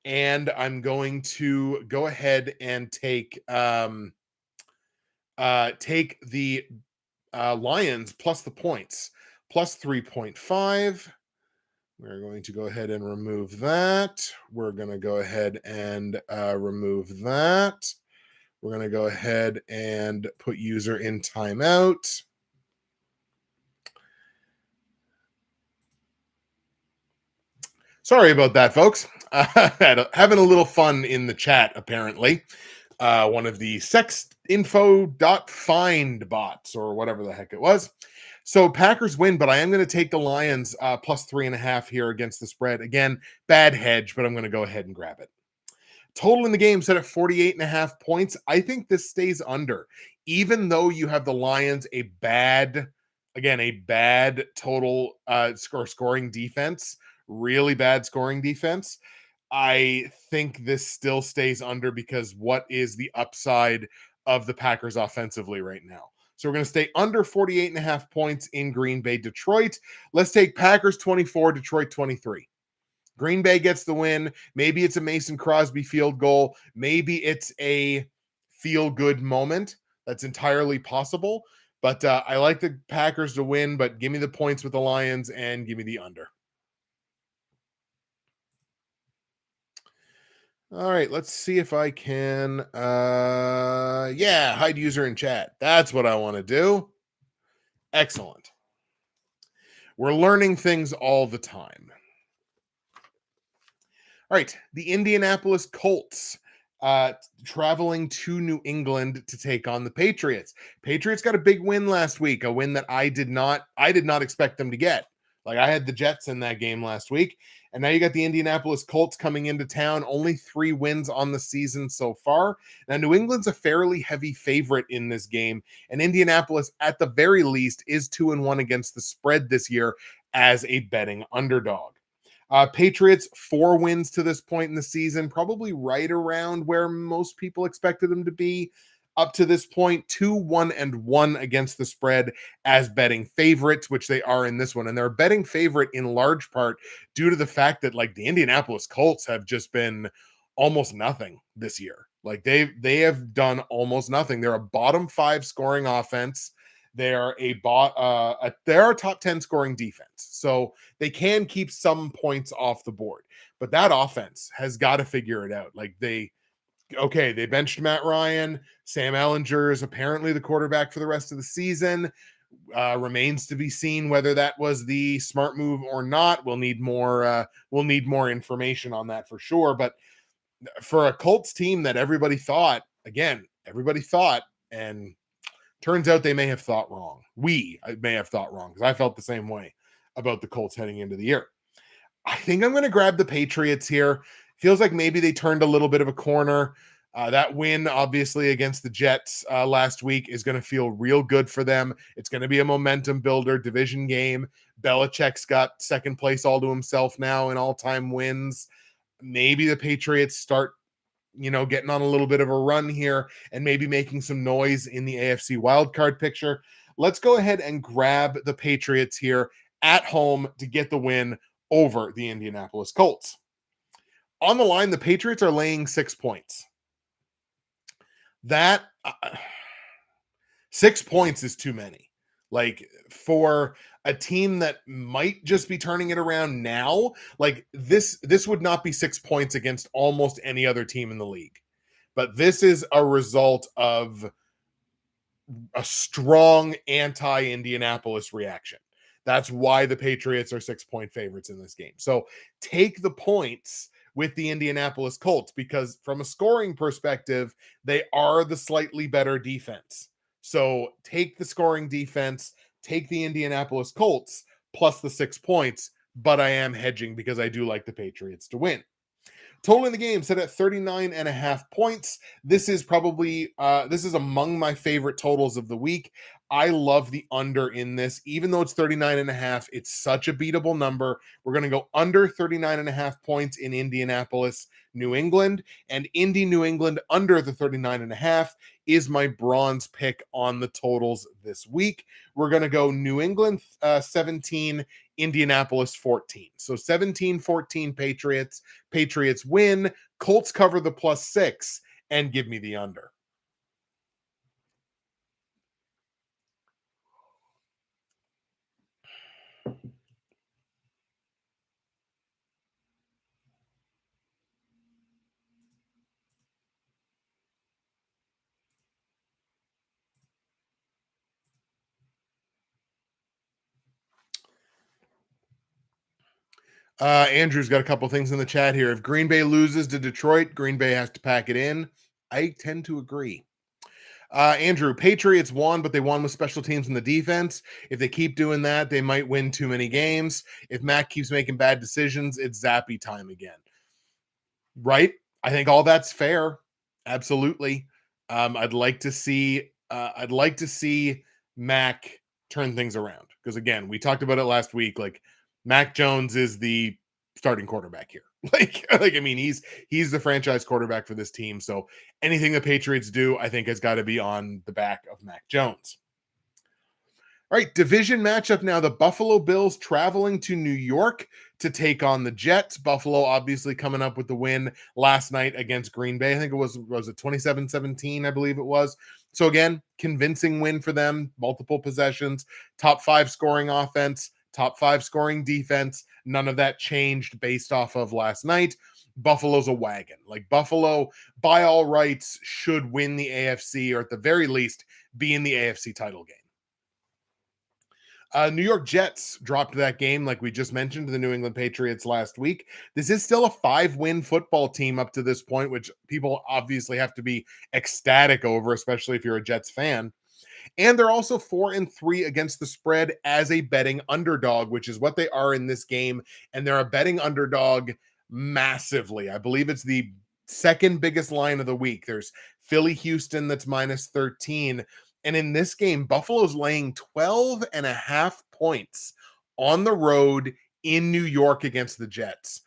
and I'm going to go ahead and take the Lions plus the points, plus 3.5. We're going to go ahead and remove that. We're going to go ahead and remove that. We're going to go ahead and put user in timeout. Sorry about that, folks. Having a little fun in the chat, apparently. One of the sexinfo.find bots or whatever the heck it was. So Packers win, but I am going to take the Lions plus 3.5 here against the spread. Again, bad hedge, but I'm going to go ahead and grab it. Total in the game set at 48.5 points. I think this stays under, even though you have the Lions a bad total scoring defense, really bad scoring defense. I think this still stays under because what is the upside of the Packers offensively right now? So we're going to stay under 48.5 points in Green Bay, Detroit. Let's take Packers 24, Detroit 23. Green Bay gets the win. Maybe it's a Mason Crosby field goal. Maybe it's a feel-good moment. That's entirely possible. But I like the Packers to win, but give me the points with the Lions and give me the under. All right, let's see if I can hide user in chat. That's what I want to do. Excellent. We're learning things all the time. All right, the Indianapolis Colts traveling to New England to take on the Patriots. Patriots got a big win last week, a win that I did not expect them to get. Like, I had the Jets in that game last week, and now you got the Indianapolis Colts coming into town. Only 3 wins on the season so far. Now, New England's a fairly heavy favorite in this game, and Indianapolis, at the very least, is 2-1 against the spread this year as a betting underdog. Patriots, 4 wins to this point in the season, probably right around where most people expected them to be. Up to this point, 2-1-1 against the spread as betting favorites, which they are in this one. And they're a betting favorite in large part due to the fact that, like, the Indianapolis Colts have just been almost nothing this year. Like, they have done almost nothing. They're a bottom 5 scoring offense. They're they're a top 10 scoring defense. So they can keep some points off the board. But that offense has got to figure it out. Like, they benched Matt Ryan. Sam Ellinger is apparently the quarterback for the rest of the season. Remains to be seen whether that was the smart move or not. We'll need more information on that for sure. But for a Colts team that everybody thought, and turns out they may have thought wrong. I may have thought wrong, because I felt the same way about the Colts heading into the year. I think I'm going to grab the Patriots here. Feels like maybe they turned a little bit of a corner. That win, obviously, against the Jets last week is going to feel real good for them. It's going to be a momentum builder, division game. Belichick's got second place all to himself now in all-time wins. Maybe the Patriots start getting on a little bit of a run here and maybe making some noise in the AFC wildcard picture. Let's go ahead and grab the Patriots here at home to get the win over the Indianapolis Colts. On the line, the Patriots are laying 6 points. That 6 points is too many. Like, for a team that might just be turning it around now, like, this would not be 6 points against almost any other team in the league. But this is a result of a strong anti-Indianapolis reaction. That's why the Patriots are 6-point favorites in this game. So take the points with the Indianapolis Colts, because from a scoring perspective, they are the slightly better defense. So take the scoring defense, take the Indianapolis Colts plus the 6 points, but I am hedging because I do like the Patriots to win. Total in the game set at 39.5 points. This is probably this is among my favorite totals of the week. I love the under in this. Even though it's 39.5, it's such a beatable number. We're going to go under 39.5 points in Indianapolis, New England, and Indy, New England under the 39.5 is my bronze pick on the totals this week. We're going to go New England 17, Indianapolis 14. So 17-14 Patriots. Patriots win. Colts cover the +6 and give me the under. Andrew's got a couple things in the chat here. If Green Bay loses to Detroit, Green Bay has to pack it in. I tend to agree. Andrew, Patriots won, but they won with special teams in the defense. If they keep doing that, they might win too many games. If Mac keeps making bad decisions, it's Zappy time again. Right? I think all that's fair. Absolutely. I'd like to see Mac turn things around, because again, we talked about it last week. Like, Mac Jones is the starting quarterback here. I mean, he's the franchise quarterback for this team. So anything the Patriots do, I think, has got to be on the back of Mac Jones. All right, division matchup now. The Buffalo Bills traveling to New York to take on the Jets. Buffalo obviously coming up with the win last night against Green Bay. I think it was it 27-17, I believe it was. So again, convincing win for them. Multiple possessions, top 5 scoring offense, top 5 scoring defense. None of that changed based off of last night. Buffalo's a wagon. Like, Buffalo, by all rights, should win the AFC, or at the very least be in the AFC title game. New York Jets dropped that game, like we just mentioned, to the New England Patriots last week. This is still a 5-win football team up to this point, which people obviously have to be ecstatic over, especially if you're a Jets fan. And they're also 4-3 against the spread as a betting underdog, which is what they are in this game. And they're a betting underdog massively. I believe it's the second biggest line of the week. There's Philly Houston that's minus 13. And in this game, Buffalo's laying 12 and a half points on the road in New York against the Jets.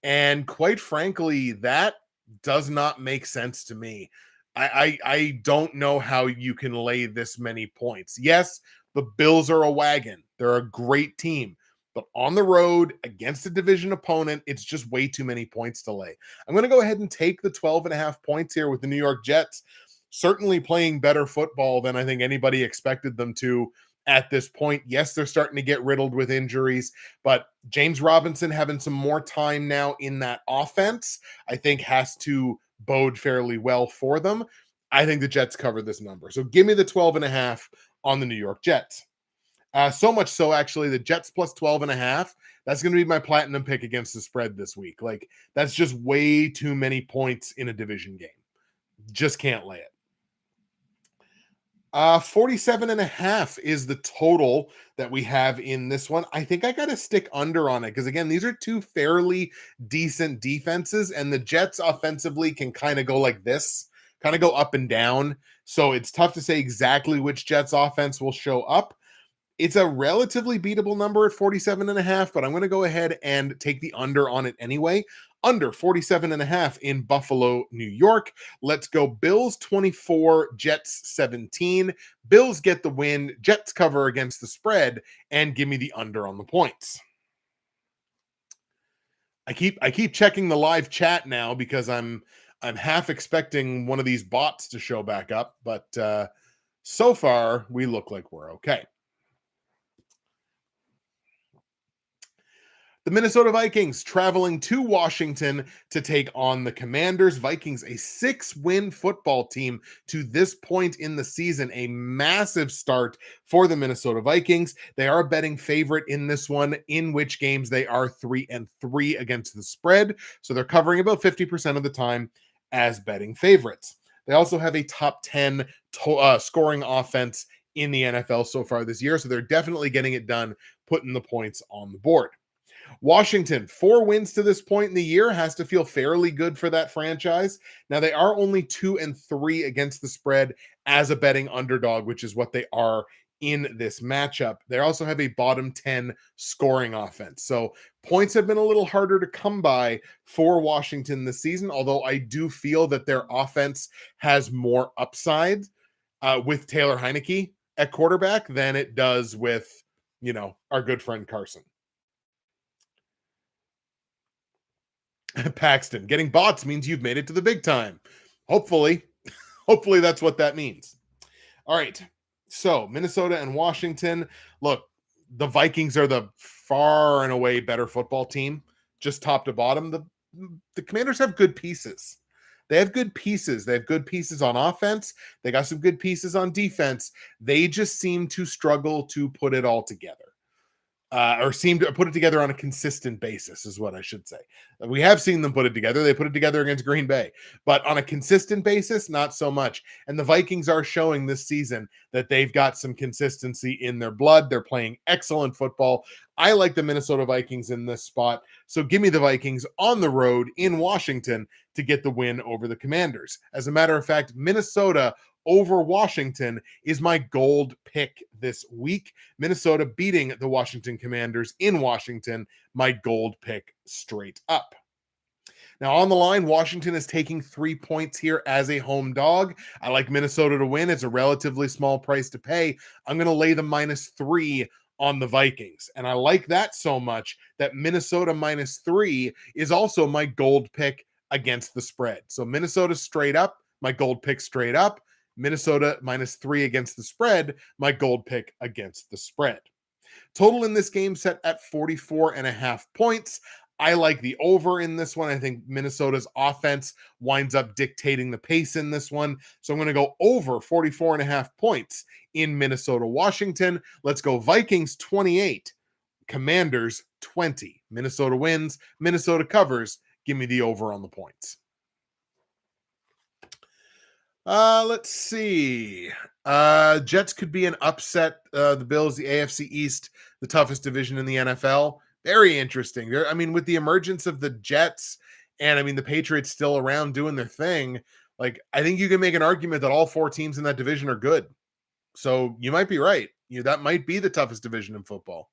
And quite frankly, that does not make sense to me. I don't know how you can lay this many points. Yes, the Bills are a wagon. They're a great team. But on the road against a division opponent, it's just way too many points to lay. I'm going to go ahead and take the 12 and a half points here with the New York Jets. Certainly playing better football than I think anybody expected them to at this point. Yes, they're starting to get riddled with injuries, but James Robinson having some more time now in that offense, I think has to bode fairly well for them. I think the Jets cover this number. So give me the 12 and a half on the New York Jets. So much so, actually, the Jets plus 12 and a half. That's going to be my platinum pick against the spread this week. Like, that's just way too many points in a division game. Just can't lay it. 47 and a half is the total that we have in this one. I think I got to stick under on it because, again, these are two fairly decent defenses, and the Jets offensively can kind of go like this, kind of go up and down. So it's tough to say exactly which Jets offense will show up. It's a relatively beatable number at 47 and a half, but I'm going to go ahead and take the under on it anyway. Under 47 and a half in Buffalo, New York. Let's go Bills 24, Jets 17. Bills get the win, Jets cover against the spread, and give me the under on the points. I keep checking the live chat now because I'm half expecting one of these bots to show back up, but so far we look like we're okay. The Minnesota Vikings traveling to Washington to take on the Commanders. Vikings, a 6-win football team to this point in the season. A massive start for the Minnesota Vikings. They are a betting favorite in this one, in which games they are 3-3 against the spread. So they're covering about 50% of the time as betting favorites. They also have a top 10 scoring offense in the NFL so far this year. So they're definitely getting it done, putting the points on the board. Washington, 4 wins to this point in the year, has to feel fairly good for that franchise. Now, they are only 2-3 against the spread as a betting underdog, which is what they are in this matchup. They also have a bottom 10 scoring offense. So points have been a little harder to come by for Washington this season, although I do feel that their offense has more upside with Taylor Heineke at quarterback than it does with, our good friend Carson. Paxton, getting bots means you've made it to the big time. Hopefully that's what that means. All right. So Minnesota and Washington. Look, the Vikings are the far and away better football team, just top to bottom. The Commanders have good pieces. They have good pieces. They have good pieces on offense. They got some good pieces on defense. They just seem to struggle to put it all together. Or seem to put it together on a consistent basis is what I should say. We have seen them put it together. They put it together against Green Bay, but on a consistent basis, not so much. And the Vikings are showing this season that they've got some consistency in their blood. They're playing excellent football. I like the Minnesota Vikings in this spot. So give me the Vikings on the road in Washington to get the win over the Commanders. As a matter of fact, Minnesota over Washington is my gold pick this week. Minnesota beating the Washington Commanders in Washington, my gold pick straight up. Now on the line, Washington is taking 3 points here as a home dog. I like Minnesota to win. It's a relatively small price to pay. I'm going to lay the -3 on the Vikings. And I like that so much that Minnesota -3 is also my gold pick against the spread. So Minnesota straight up, my gold pick straight up. Minnesota -3 against the spread, my gold pick against the spread. Total in this game set at 44 and a half points. I like the over in this one. I think Minnesota's offense winds up dictating the pace in this one. So I'm going to go over 44 and a half points in Minnesota, Washington. Let's go Vikings 28, Commanders 20. Minnesota wins, Minnesota covers. Give me the over on the points. Let's see. Jets could be an upset. The Bills, the AFC East, the toughest division in the NFL. Very interesting. I mean, with the emergence of the Jets and I mean the Patriots still around doing their thing, like I think you can make an argument that all four teams in that division are good. So you might be right. That might be the toughest division in football.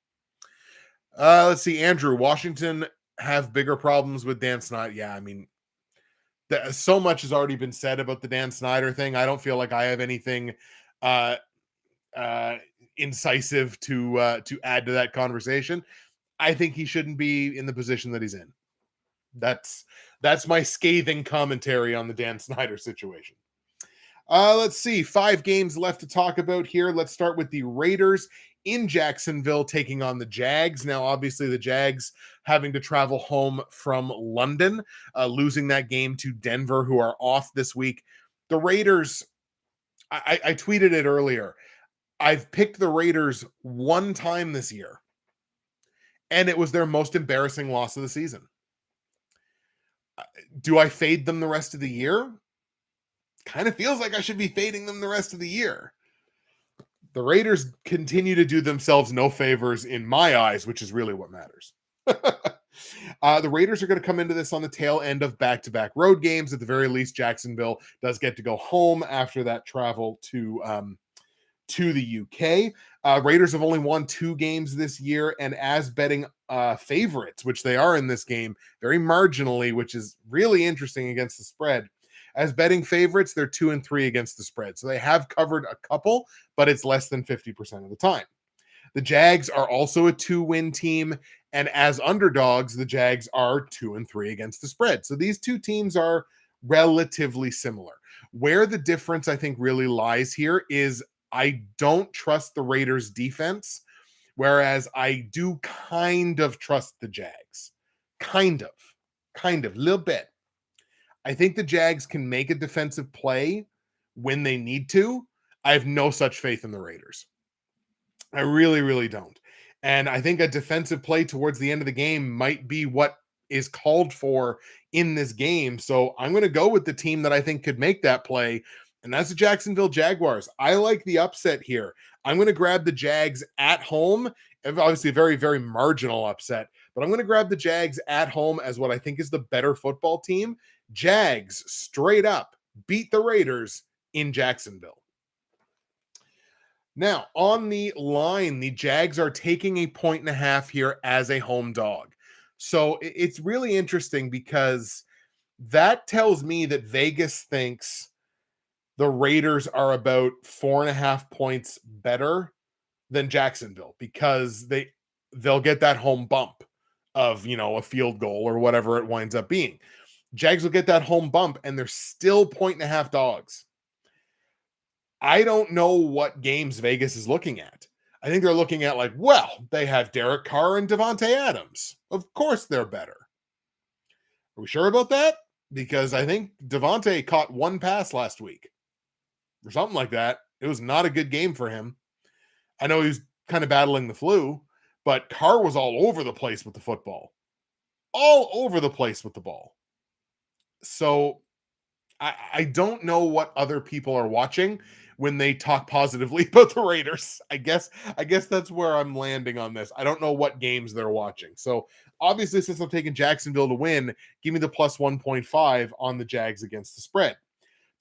Let's see, Andrew. Washington have bigger problems with Dan Snyder. Yeah, I mean, so much has already been said about the Dan Snyder thing. I don't feel like I have anything uh, uh, incisive to add to that conversation. I think he shouldn't be in the position that he's in. That's my scathing commentary on the Dan Snyder situation. Let's see. 5 games left to talk about here. Let's start with the Raiders in Jacksonville taking on the Jags. Now, obviously, the Jags having to travel home from London, losing that game to Denver, who are off this week. The Raiders, I tweeted it earlier. I've picked the Raiders one time this year, and it was their most embarrassing loss of the season. Do I fade them the rest of the year? Kind of feels like I should be fading them the rest of the year. The Raiders continue to do themselves no favors in my eyes, which is really what matters. The Raiders are going to come into this on the tail end of back-to-back road games. At the very least, Jacksonville does get to go home after that travel to the UK. Raiders have only won 2 games this year, and as betting favorites, which they are in this game, very marginally, which is really interesting against the spread. As betting favorites, they're 2-3 against the spread. So they have covered a couple, but it's less than 50% of the time. The Jags are also a 2-win team, and as underdogs, the Jags are 2-3 against the spread. So these two teams are relatively similar. Where the difference, I think, really lies here is I don't trust the Raiders' defense, whereas I do kind of trust the Jags. Kind of, a little bit. I think the Jags can make a defensive play when they need to. I have no such faith in the Raiders. I really, really don't. And I think a defensive play towards the end of the game might be what is called for in this game. So I'm going to go with the team that I think could make that play, and that's the Jacksonville Jaguars. I like the upset here. I'm going to grab the Jags at home. Obviously, a very, very marginal upset, but I'm going to grab the Jags at home as what I think is the better football team. Jags straight up beat the Raiders in Jacksonville. Now, on the line, the Jags are taking 1.5 here as a home dog. So it's really interesting because that tells me that Vegas thinks the Raiders are about 4.5 points better than Jacksonville because they'll get that home bump of, a field goal or whatever it winds up being. Jags will get that home bump and they're still 1.5 dogs. I don't know what games Vegas is looking at. I think they're looking at they have Derek Carr and Devontae Adams. Of course they're better. Are we sure about that? Because I think Devontae caught 1 pass last week or something like that. It was not a good game for him. I know he was kind of battling the flu, but Carr was all over the place with the football. All over the place with the ball. So I don't know what other people are watching when they talk positively about the Raiders. I guess that's where I'm landing on this. I don't know what games they're watching. So obviously, since I'm taking Jacksonville to win, give me the plus 1.5 on the Jags against the spread.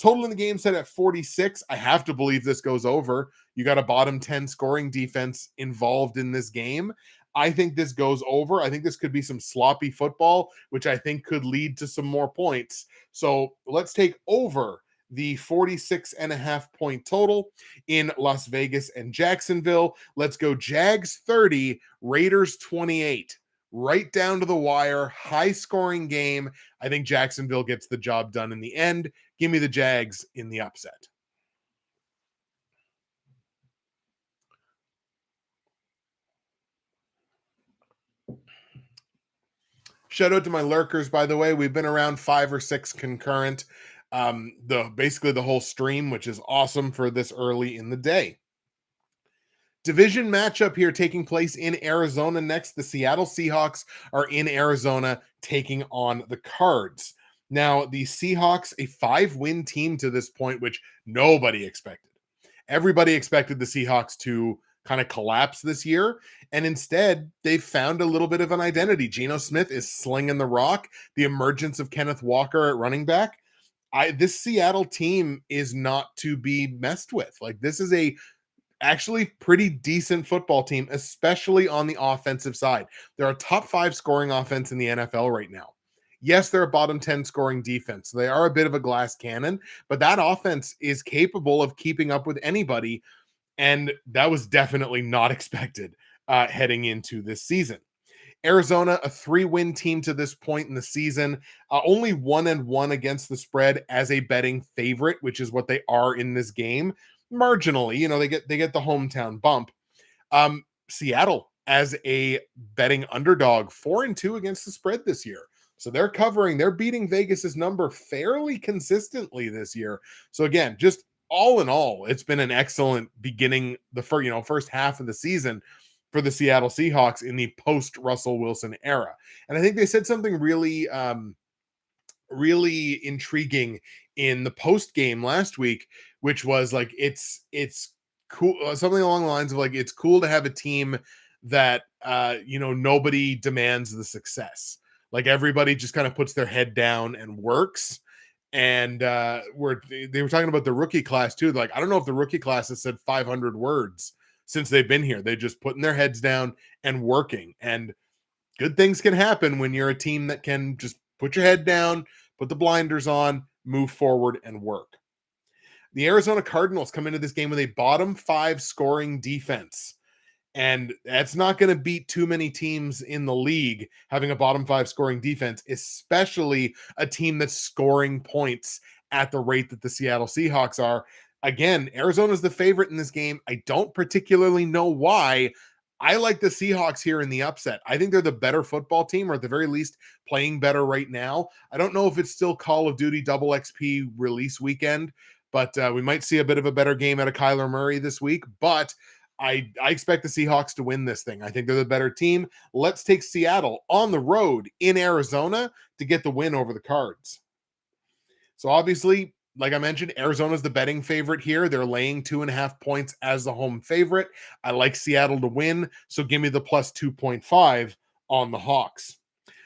Total in the game set at 46. I have to believe this goes over. You got a bottom 10 scoring defense involved in this game. I think this goes over. I think this could be some sloppy football, which I think could lead to some more points. So let's take over the 46.5 point total in Las Vegas and Jacksonville. Let's go Jags 30, Raiders 28. Right down to the wire, high scoring game. I think Jacksonville gets the job done in the end. Give me the Jags in the upset. Shout out to my lurkers, by the way. We've been around 5 or 6 concurrent, basically the whole stream, which is awesome for this early in the day. Division matchup here taking place in Arizona next. The Seattle Seahawks are in Arizona taking on the Cards. Now, the Seahawks, a 5-win team to this point, which nobody expected. Everybody expected the Seahawks to kind of collapse this year, and instead, they've found a little bit of an identity. Geno Smith is slinging the rock. The emergence of Kenneth Walker at running back. This Seattle team is not to be messed with. Like, this is a actually pretty decent football team, especially on the offensive side. They're a top 5 scoring offense in the NFL right now. Yes, they're a bottom 10 scoring defense. So they are a bit of a glass cannon, but that offense is capable of keeping up with anybody. And that was definitely not expected heading into this season. Arizona, a 3-win team to this point in the season, only 1-1 against the spread as a betting favorite, which is what they are in this game. Marginally, they get the hometown bump. Seattle as a betting underdog, 4-2 against the spread this year. So they're beating Vegas's number fairly consistently this year. So again, just all in all, it's been an excellent beginning, the first half of the season for the Seattle Seahawks in the post Russell Wilson era. And I think they said something really really intriguing in the post game last week, which was like it's cool, something along the lines of like it's cool to have a team that nobody demands the success. Like everybody just kind of puts their head down and works. And they were talking about the rookie class too. Like, I don't know if the rookie class has said 500 words since they've been here. They just putting their heads down and working. And good things can happen when you're a team that can just put your head down, put the blinders on, move forward, and work. The Arizona Cardinals come into this game with a bottom 5 scoring defense. And that's not going to beat too many teams in the league having a bottom 5 scoring defense, especially a team that's scoring points at the rate that the Seattle Seahawks are. Again, Arizona's the favorite in this game. I don't particularly know why. I like the Seahawks here in the upset. I think they're the better football team, or at the very least playing better right now. I don't know if it's still Call of Duty double XP release weekend, but we might see a bit of a better game out of Kyler Murray this week. But I expect the Seahawks to win this thing. I think they're the better team. Let's take Seattle on the road in Arizona to get the win over the Cards. So obviously, like I mentioned, Arizona's the betting favorite here. They're laying 2.5 points as the home favorite. I like Seattle to win, so give me the plus 2.5 on the Hawks.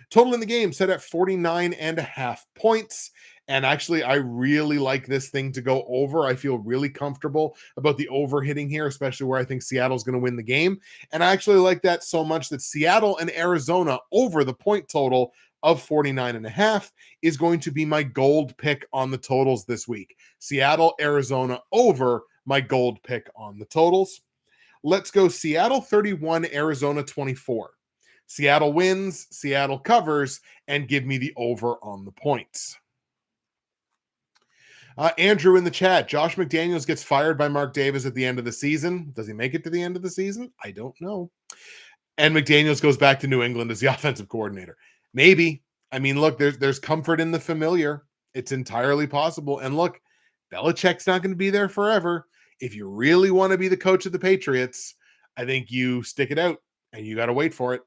Total in the game set at 49.5 points. And actually, I really like this thing to go over. I feel really comfortable about the over hitting here, especially where I think Seattle's going to win the game. And I actually like that so much that Seattle and Arizona over the point total of 49.5 is going to be my gold pick on the totals this week. Seattle, Arizona over my gold pick on the totals. Let's go Seattle 31, Arizona 24. Seattle wins, Seattle covers, and give me the over on the points. Andrew in the chat, Josh McDaniels gets fired by Mark Davis at the end of the season. Does he make it to the end of the season? I don't know. And McDaniels goes back to New England as the offensive coordinator. Maybe. I mean, look, there's comfort in the familiar. It's entirely possible. And look, Belichick's not going to be there forever. If you really want to be the coach of the Patriots, I think you stick it out and you got to wait for it.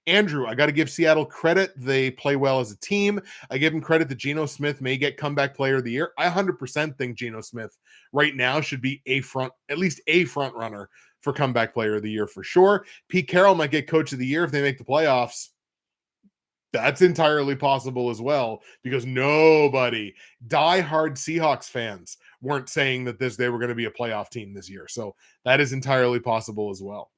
Andrew, I got to give Seattle credit. They play well as a team. I give them credit that Geno Smith may get comeback player of the year. I 100% think Geno Smith right now should be at least a front runner for comeback player of the year for sure. Pete Carroll might get coach of the year if they make the playoffs. That's entirely possible as well, because nobody, diehard Seahawks fans, weren't saying that they were going to be a playoff team this year. So that is entirely possible as well.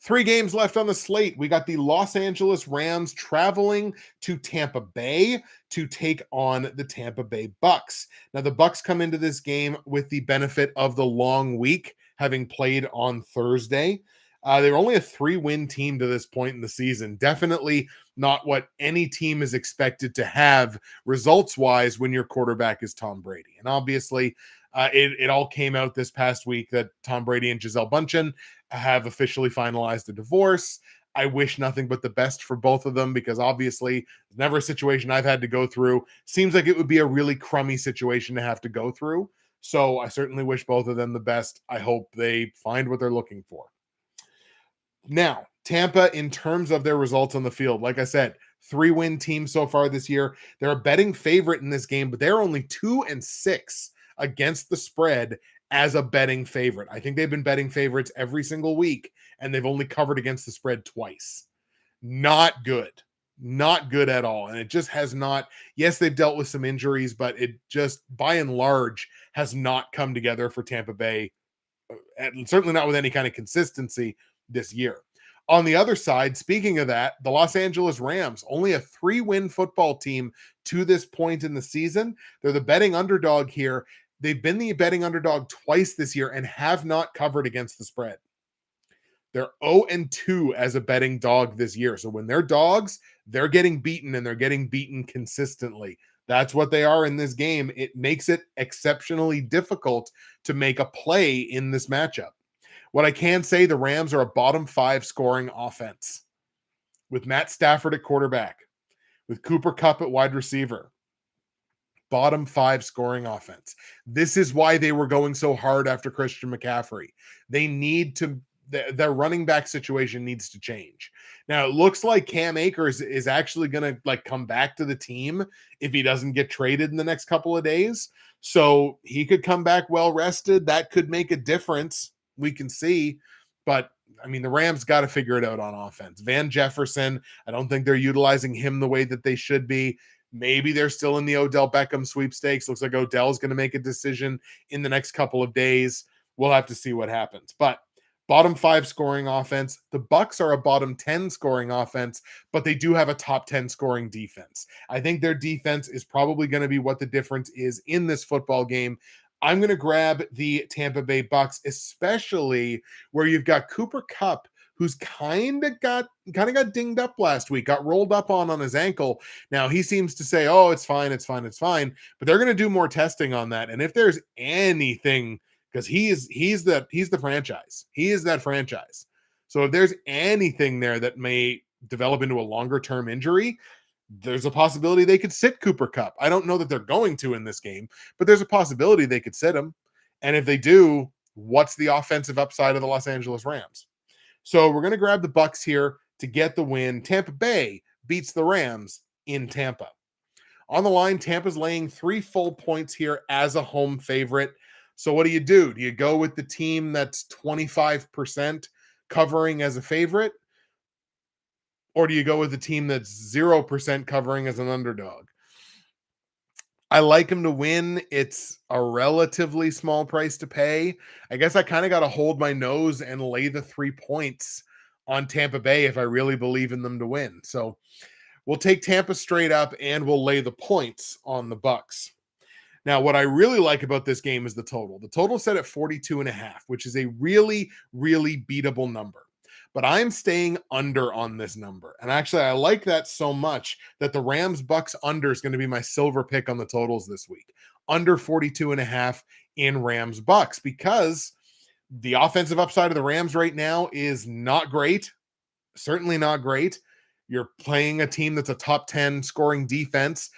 3 games left on the slate. We got the Los Angeles Rams traveling to Tampa Bay to take on the Tampa Bay Bucks. Now, the Bucks come into this game with the benefit of the long week, having played on Thursday. They were only a 3-win team to this point in the season. Definitely not what any team is expected to have results-wise when your quarterback is Tom Brady. And obviously, it all came out this past week that Tom Brady and Gisele Bündchen have officially finalized a divorce. I wish nothing but the best for both of them because obviously it's never a situation I've had to go through. Seems like it would be a really crummy situation to have to go through. So I certainly wish both of them the best. I hope they find what they're looking for. Now, Tampa, in terms of their results on the field, like I said, 3-win team so far this year. They're a betting favorite in this game, but they're only 2-6 against the spread as a betting favorite. I think they've been betting favorites every single week, and they've only covered against the spread twice. Not good. Not good at all. And it just has not, yes, they've dealt with some injuries, but it just by and large has not come together for Tampa Bay, and certainly not with any kind of consistency this year. On the other side, speaking of that, the Los Angeles Rams, only a 3-win football team to this point in the season. They're the betting underdog here. They've been the betting underdog twice this year and have not covered against the spread. They're 0-2 as a betting dog this year. So when they're dogs, they're getting beaten and they're getting beaten consistently. That's what they are in this game. It makes it exceptionally difficult to make a play in this matchup. What I can say, the Rams are a bottom 5 scoring offense with Matt Stafford at quarterback, with Cooper Kupp at wide receiver. Bottom 5 scoring offense. This is why they were going so hard after Christian McCaffrey. They need to, their running back situation needs to change. Now it looks like Cam Akers is actually going to like come back to the team if he doesn't get traded in the next couple of days. So he could come back well rested. That could make a difference. We can see, but I mean, the Rams got to figure it out on offense. Van Jefferson, I don't think they're utilizing him the way that they should be. Maybe they're still in the Odell Beckham sweepstakes. Looks like Odell's going to make a decision in the next couple of days. We'll have to see what happens. But bottom 5 scoring offense. The Bucs are a bottom 10 scoring offense, but they do have a top 10 scoring defense. I think their defense is probably going to be what the difference is in this football game. I'm going to grab the Tampa Bay Bucs, especially where you've got Cooper Kupp, who's kind of got dinged up last week, got rolled up on his ankle. Now he seems to say, "Oh, it's fine, it's fine, it's fine." But they're going to do more testing on that. And if there's anything, because he's the franchise, he is that franchise. So if there's anything there that may develop into a longer term injury, there's a possibility they could sit Cooper Kupp. I don't know that they're going to in this game, but there's a possibility they could sit him. And if they do, what's the offensive upside of the Los Angeles Rams? So we're going to grab the Bucs here to get the win. Tampa Bay beats the Rams in Tampa. On the line, Tampa's laying 3 full points here as a home favorite. So what do? Do you go with the team that's 25% covering as a favorite? Or do you go with the team that's 0% covering as an underdog? I like them to win. It's a relatively small price to pay. I guess I kind of got to hold my nose and lay the 3 points on Tampa Bay if I really believe in them to win. So we'll take Tampa straight up and we'll lay the points on the Bucs. Now, what I really like about this game is the total. The total set at 42.5, which is a really, really beatable number. But I'm staying under on this number. And actually, I like that so much that the Rams Bucs under is going to be my silver pick on the totals this week. Under 42.5 in Rams Bucs, because the offensive upside of the Rams right now is not great. Certainly not great. You're playing a team that's a top 10 scoring defense.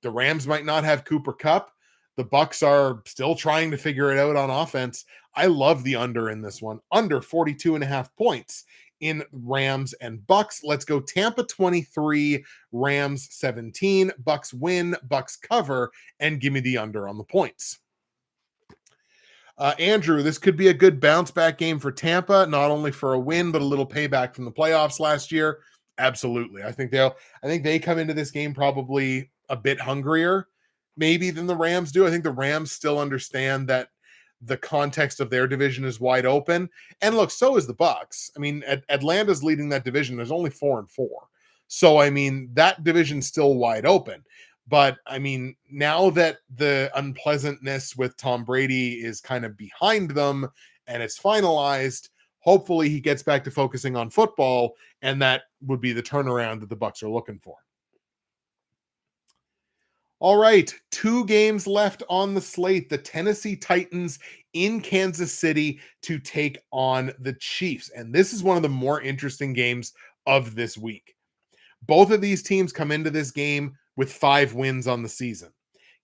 The Rams might not have Cooper Kupp. The Bucs are still trying to figure it out on offense. I love the under in this one. Under 42.5 points in Rams and Bucs. Let's go Tampa 23, Rams 17. Bucs win, Bucs cover, and give me the under on the points. Andrew, this could be a good bounce back game for Tampa, not only for a win, but a little payback from the playoffs last year. Absolutely. I think they come into this game probably a bit hungrier maybe than the Rams do. I think the Rams still understand that the context of their division is wide open. And look, so is the Bucs. I mean, Atlanta's leading that division. There's only 4-4. So, I mean, that division's still wide open. But, I mean, now that the unpleasantness with Tom Brady is kind of behind them and it's finalized, hopefully he gets back to focusing on football, and that would be the turnaround that the Bucs are looking for. All right, 2 games left on the slate. The Tennessee Titans in Kansas City to take on the Chiefs. And this is one of the more interesting games of this week. Both of these teams come into this game with 5 wins on the season.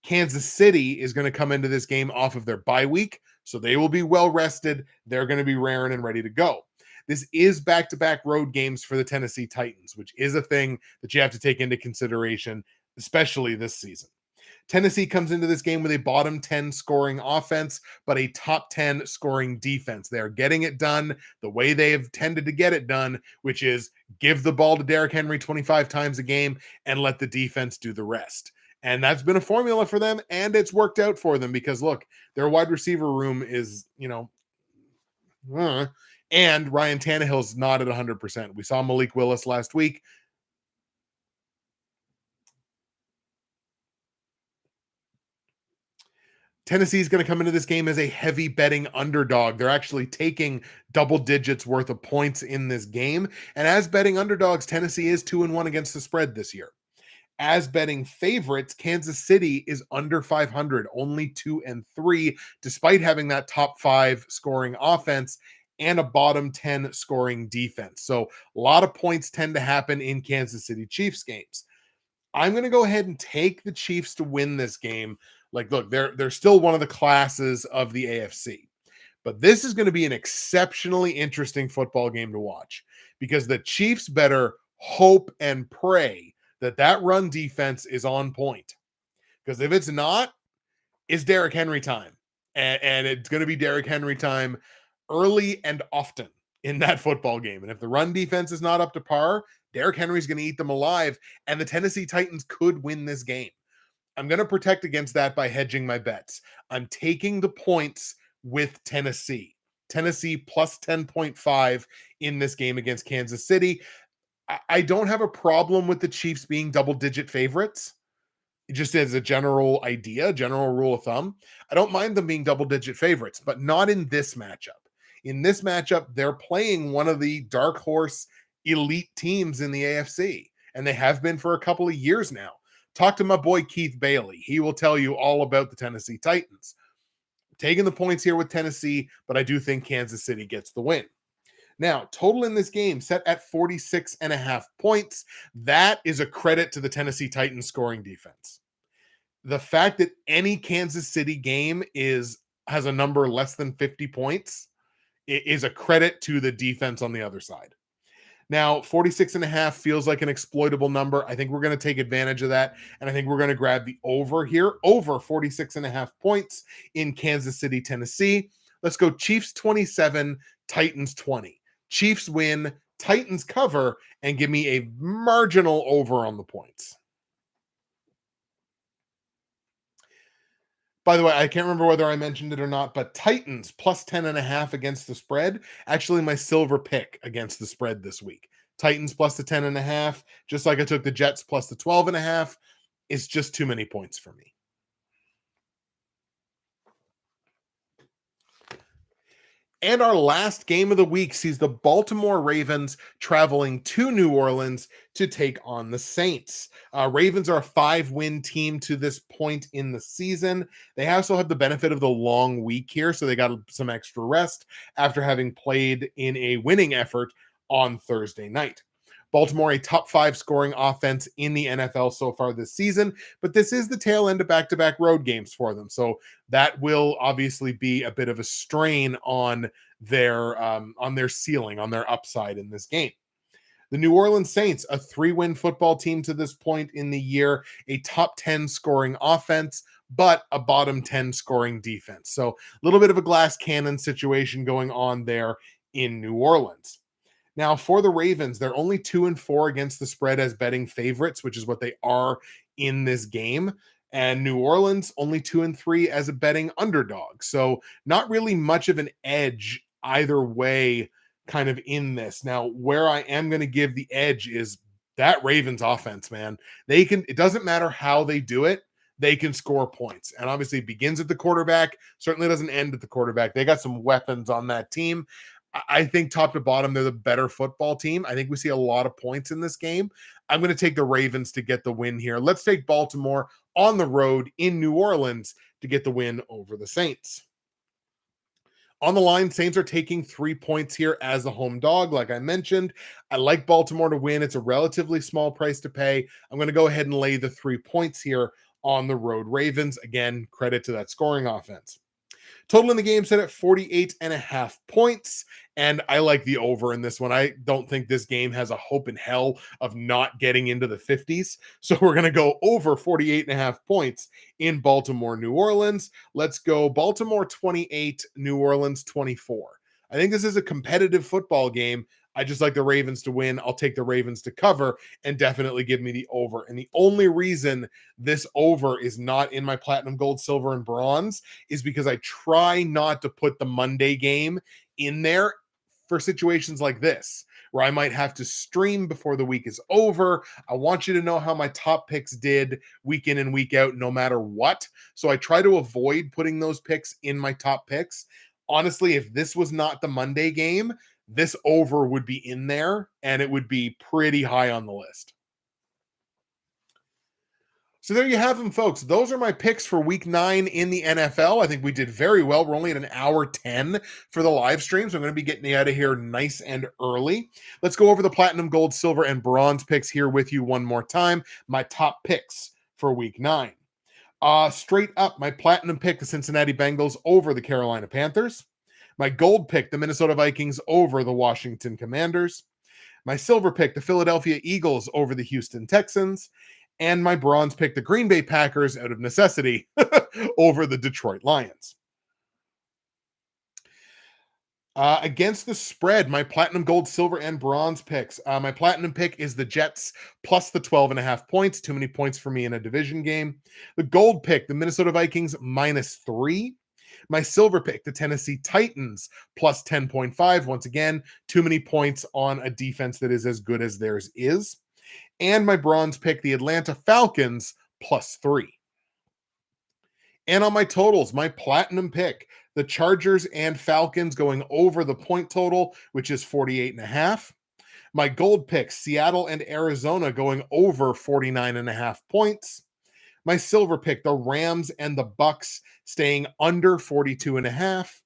Kansas City is going to come into this game off of their bye week, so they will be well rested. They're going to be raring and ready to go. This is back-to-back road games for the Tennessee Titans, which is a thing that you have to take into consideration, especially this season. Tennessee comes into this game with a bottom 10 scoring offense, but a top 10 scoring defense. They are getting it done the way they have tended to get it done, which is give the ball to Derrick Henry 25 times a game and let the defense do the rest. And that's been a formula for them, and it's worked out for them because, look, their wide receiver room is, and Ryan Tannehill's not at 100%. We saw Malik Willis last week. Tennessee is going to come into this game as a heavy betting underdog. They're actually taking double digits worth of points in this game. And as betting underdogs, Tennessee is 2-1 against the spread this year. As betting favorites, Kansas City is under 500, only 2-3, despite having that top 5 scoring offense and a bottom 10 scoring defense. So a lot of points tend to happen in Kansas City Chiefs games. I'm going to go ahead and take the Chiefs to win this game. Like, look, they're still one of the classes of the AFC. But this is going to be an exceptionally interesting football game to watch because the Chiefs better hope and pray that run defense is on point. Because if it's not, it's Derrick Henry time. And it's going to be Derrick Henry time early and often in that football game. And if the run defense is not up to par, Derrick Henry's going to eat them alive, and the Tennessee Titans could win this game. I'm going to protect against that by hedging my bets. I'm taking the points with Tennessee. Tennessee plus 10.5 in this game against Kansas City. I don't have a problem with the Chiefs being double-digit favorites. Just as a general idea, general rule of thumb. I don't mind them being double-digit favorites, but not in this matchup. In this matchup, they're playing one of the dark horse elite teams in the AFC, and they have been for a couple of years now. Talk to my boy Keith Bailey. He will tell you all about the Tennessee Titans. Taking the points here with Tennessee, but I do think Kansas City gets the win. Now, total in this game set at 46.5 points. That is a credit to the Tennessee Titans scoring defense. The fact that any Kansas City game has a number less than 50 points is a credit to the defense on the other side. Now, 46.5 feels like an exploitable number. I think we're going to take advantage of that, and I think we're going to grab the over here, over 46.5 points in Kansas City, Tennessee. Let's go Chiefs 27, Titans 20. Chiefs win, Titans cover, and give me a marginal over on the points. By the way, I can't remember whether I mentioned it or not, but Titans plus 10.5 against the spread. Actually, my silver pick against the spread this week. Titans plus the 10.5, just like I took the Jets plus the 12.5. It's just too many points for me. And our last game of the week sees the Baltimore Ravens traveling to New Orleans to take on the Saints. Ravens are a 5-win team to this point in the season. They also have the benefit of the long week here, so they got some extra rest after having played in a winning effort on Thursday night. Baltimore, a top 5 scoring offense in the NFL so far this season, but this is the tail end of back-to-back road games for them. So that will obviously be a bit of a strain on their ceiling, on their upside in this game. The New Orleans Saints, a 3-win football team to this point in the year, a top 10 scoring offense, but a bottom 10 scoring defense. So a little bit of a glass cannon situation going on there in New Orleans. Now, for the Ravens, they're only 2-4 against the spread as betting favorites, which is what they are in this game. And New Orleans only 2-3 as a betting underdog. So not really much of an edge either way kind of in this. Now, where I am going to give the edge is that Ravens offense, man. It doesn't matter how they do it. They can score points. And obviously it begins at the quarterback, certainly doesn't end at the quarterback. They got some weapons on that team. I think top to bottom, they're the better football team. I think we see a lot of points in this game. I'm going to take the Ravens to get the win here. Let's take Baltimore on the road in New Orleans to get the win over the Saints. On the line, Saints are taking 3 points here as the home dog. Like I mentioned, I like Baltimore to win. It's a relatively small price to pay. I'm going to go ahead and lay the 3 points here on the road Ravens. Again, credit to that scoring offense. Total in the game set at 48.5 points. And I like the over in this one. I don't think this game has a hope in hell of not getting into the 50s. So we're going to go over 48.5 points in Baltimore, New Orleans. Let's go Baltimore 28, New Orleans 24. I think this is a competitive football game. I just like the Ravens to win. I'll take the Ravens to cover and definitely give me the over. And the only reason this over is not in my platinum, gold, silver, and bronze is because I try not to put the Monday game in there for situations like this, where I might have to stream before the week is over. I want you to know how my top picks did week in and week out, no matter what. So I try to avoid putting those picks in my top picks. Honestly, if this was not the Monday game, this over would be in there and it would be pretty high on the list. So there you have them, folks. Those are my picks for week 9 in the NFL. I think we did very well. We're only at an hour 10 for the live stream, so I'm going to be getting out of here nice and early. Let's go over the platinum, gold, silver, and bronze picks here with you one more time. My top picks for week 9. Straight up, my platinum pick, the Cincinnati Bengals over the Carolina Panthers. My gold pick, the Minnesota Vikings over the Washington Commanders. My silver pick, the Philadelphia Eagles over the Houston Texans. And my bronze pick, the Green Bay Packers, out of necessity, over the Detroit Lions. Against the spread, my platinum, gold, silver, and bronze picks. My platinum pick is the Jets plus the 12.5 points. Too many points for me in a division game. The gold pick, the Minnesota Vikings -3. My silver pick, the Tennessee Titans plus 10.5. Once again, too many points on a defense that is as good as theirs is. And my bronze pick, the Atlanta Falcons +3. And on my totals, my platinum pick, the Chargers and Falcons going over the point total, which is 48.5. My gold pick, Seattle and Arizona going over 49.5 points. My silver pick, the Rams and the Bucks staying under 42.5.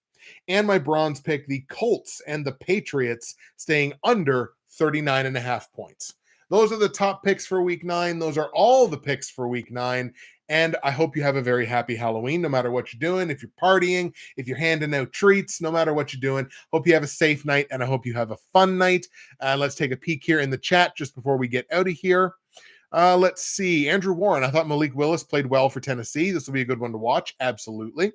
And my bronze pick, the Colts and the Patriots staying under 39.5 points. Those are the top picks for week 9. Those are all the picks for week 9. And I hope you have a very happy Halloween, no matter what you're doing. If you're partying, if you're handing out treats, no matter what you're doing, hope you have a safe night and I hope you have a fun night. Let's take a peek here in the chat just before we get out of here. Let's see. Andrew Warren, I thought Malik Willis played well for Tennessee. This will be a good one to watch. Absolutely.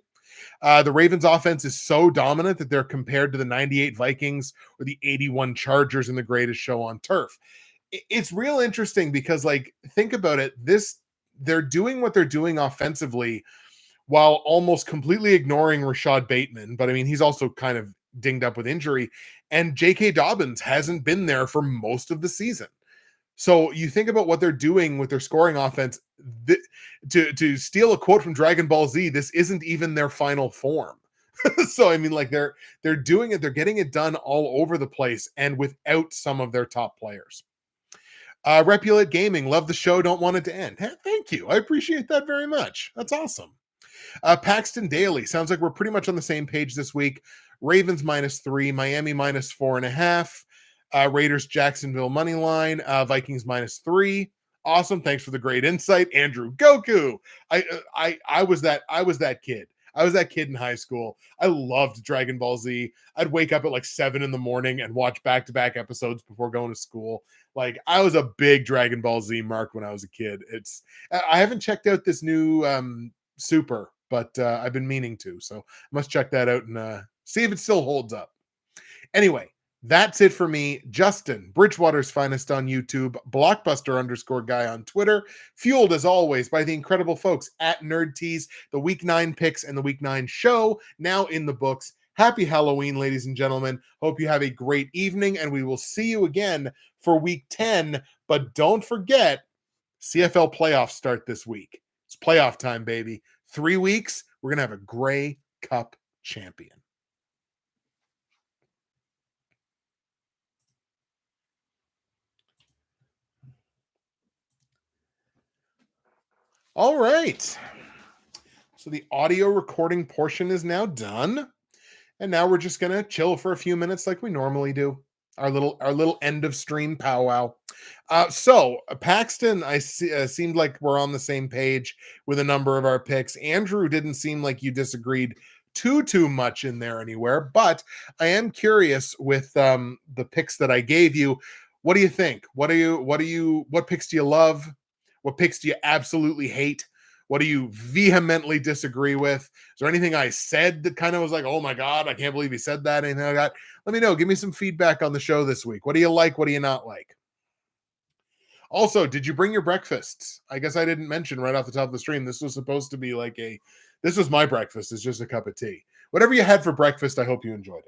The Ravens offense is so dominant that they're compared to the 98 Vikings or the 81 Chargers in the greatest show on turf. It's real interesting because, like, think about it. They're doing what they're doing offensively while almost completely ignoring Rashad Bateman. But I mean, he's also kind of dinged up with injury. And J.K. Dobbins hasn't been there for most of the season. So you think about what they're doing with their scoring offense. To steal a quote from Dragon Ball Z, this isn't even their final form. So I mean, like they're doing it, they're getting it done all over the place, and without some of their top players. Repulate Gaming, love the show, don't want it to end. Thank you, I appreciate that very much. That's awesome. Paxton Daly, sounds like we're pretty much on the same page this week. Ravens -3, Miami -4.5. Raiders Jacksonville money line, Vikings -3. Awesome, thanks for the great insight, Andrew Goku. I was that kid. I was that kid in high school. I loved Dragon Ball Z. I'd wake up at like 7 in the morning and watch back-to-back episodes before going to school. Like, I was a big Dragon Ball Z mark when I was a kid. I haven't checked out this new Super, but I've been meaning to, so I must check that out and see if it still holds up. Anyway, that's it for me. Justin, Bridgewater's finest on YouTube, Blockbuster_guy on Twitter, fueled as always by the incredible folks at Nerd Tees. The Week 9 picks and the Week 9 show now in the books. Happy Halloween, ladies and gentlemen. Hope you have a great evening, and we will see you again for Week 10. But don't forget, CFL playoffs start this week. It's playoff time, baby. 3 weeks, we're going to have a Grey Cup champion. All right. So the audio recording portion is now done. And now we're just gonna chill for a few minutes like we normally do. Our little end of stream powwow. So Paxton, I see, seemed like we're on the same page with a number of our picks. Andrew didn't seem like you disagreed too much in there anywhere, but I am curious with the picks that I gave you. What do you think? What picks do you love? What picks do you absolutely hate? What do you vehemently disagree with? Is there anything I said that kind of was like, oh my God, I can't believe he said that? Anything like that? Let me know. Give me some feedback on the show this week. What do you like? What do you not like? Also, did you bring your breakfasts? I guess I didn't mention right off the top of the stream. This was supposed to be like this was my breakfast. It's just a cup of tea. Whatever you had for breakfast, I hope you enjoyed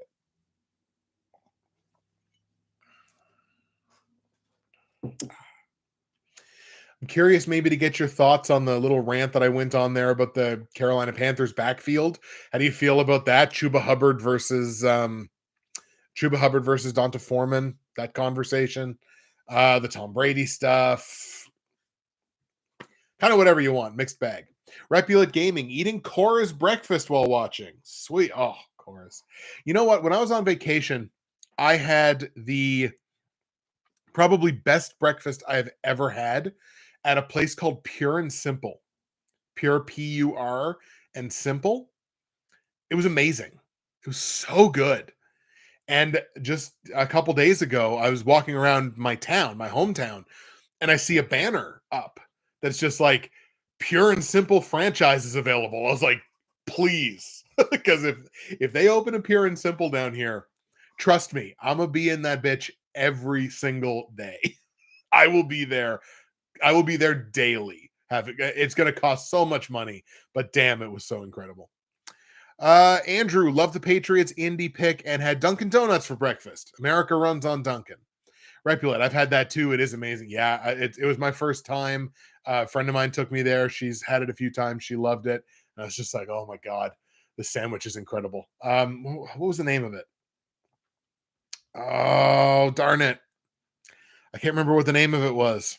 it. I'm curious maybe to get your thoughts on the little rant that I went on there about the Carolina Panthers backfield. How do you feel about that? Chuba Hubbard versus Donta Foreman, that conversation. The Tom Brady stuff. Kind of whatever you want, mixed bag. Repulate Gaming, eating Cora's breakfast while watching. Sweet. Oh, Cora's. You know what? When I was on vacation, I had the probably best breakfast I've ever had at a place called Pure and Simple. Pure, Pur, and Simple. It was amazing. It was so good. And just a couple days ago, I was walking around my town, my hometown, and I see a banner up that's just like Pure and Simple franchises available. I was like, please, because if they open a Pure and Simple down here, trust me, I'm gonna be in that bitch every single day. I will be there. I will be there daily. It's gonna cost so much money, but damn, it was so incredible. Andrew loved the Patriots indie pick and had Dunkin' Donuts for breakfast. America runs on Dunkin'. Repulate, I've had that too. It is amazing. Yeah, it was my first time. A friend of mine took me there. She's had it a few times. She loved it. And I was just like, oh my God, the sandwich is incredible. What was the name of it? Oh, darn it. I can't remember what the name of it was.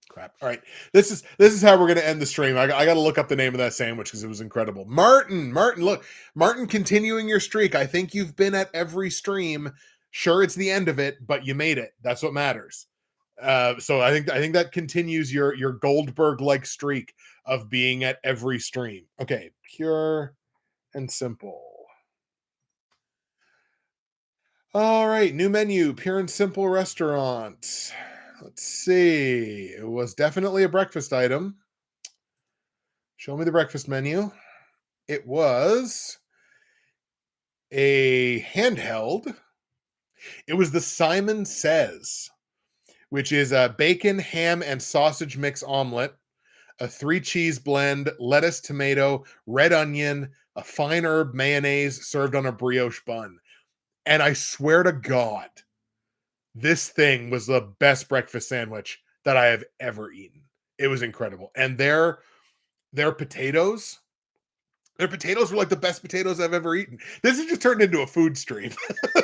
Crap. All right. This is how we're gonna end the stream. I got to look up the name of that sandwich because it was incredible. Martin, look, Martin, continuing your streak. I think you've been at every stream. Sure, it's the end of it, but you made it. That's what matters. So I think that continues your Goldberg like streak of being at every stream. Okay, Pure and Simple. All right, new menu, Pure and Simple restaurant. Let's see. It was definitely a breakfast item. Show me the breakfast menu. It was a handheld. It was the Simon Says, which is a bacon, ham, and sausage mix omelet, a 3-cheese blend, lettuce, tomato, red onion, a fine herb mayonnaise served on a brioche bun. And I swear to God, this thing was the best breakfast sandwich that I have ever eaten. It was incredible. And their potatoes were like the best potatoes I've ever eaten. This has just turned into a food stream.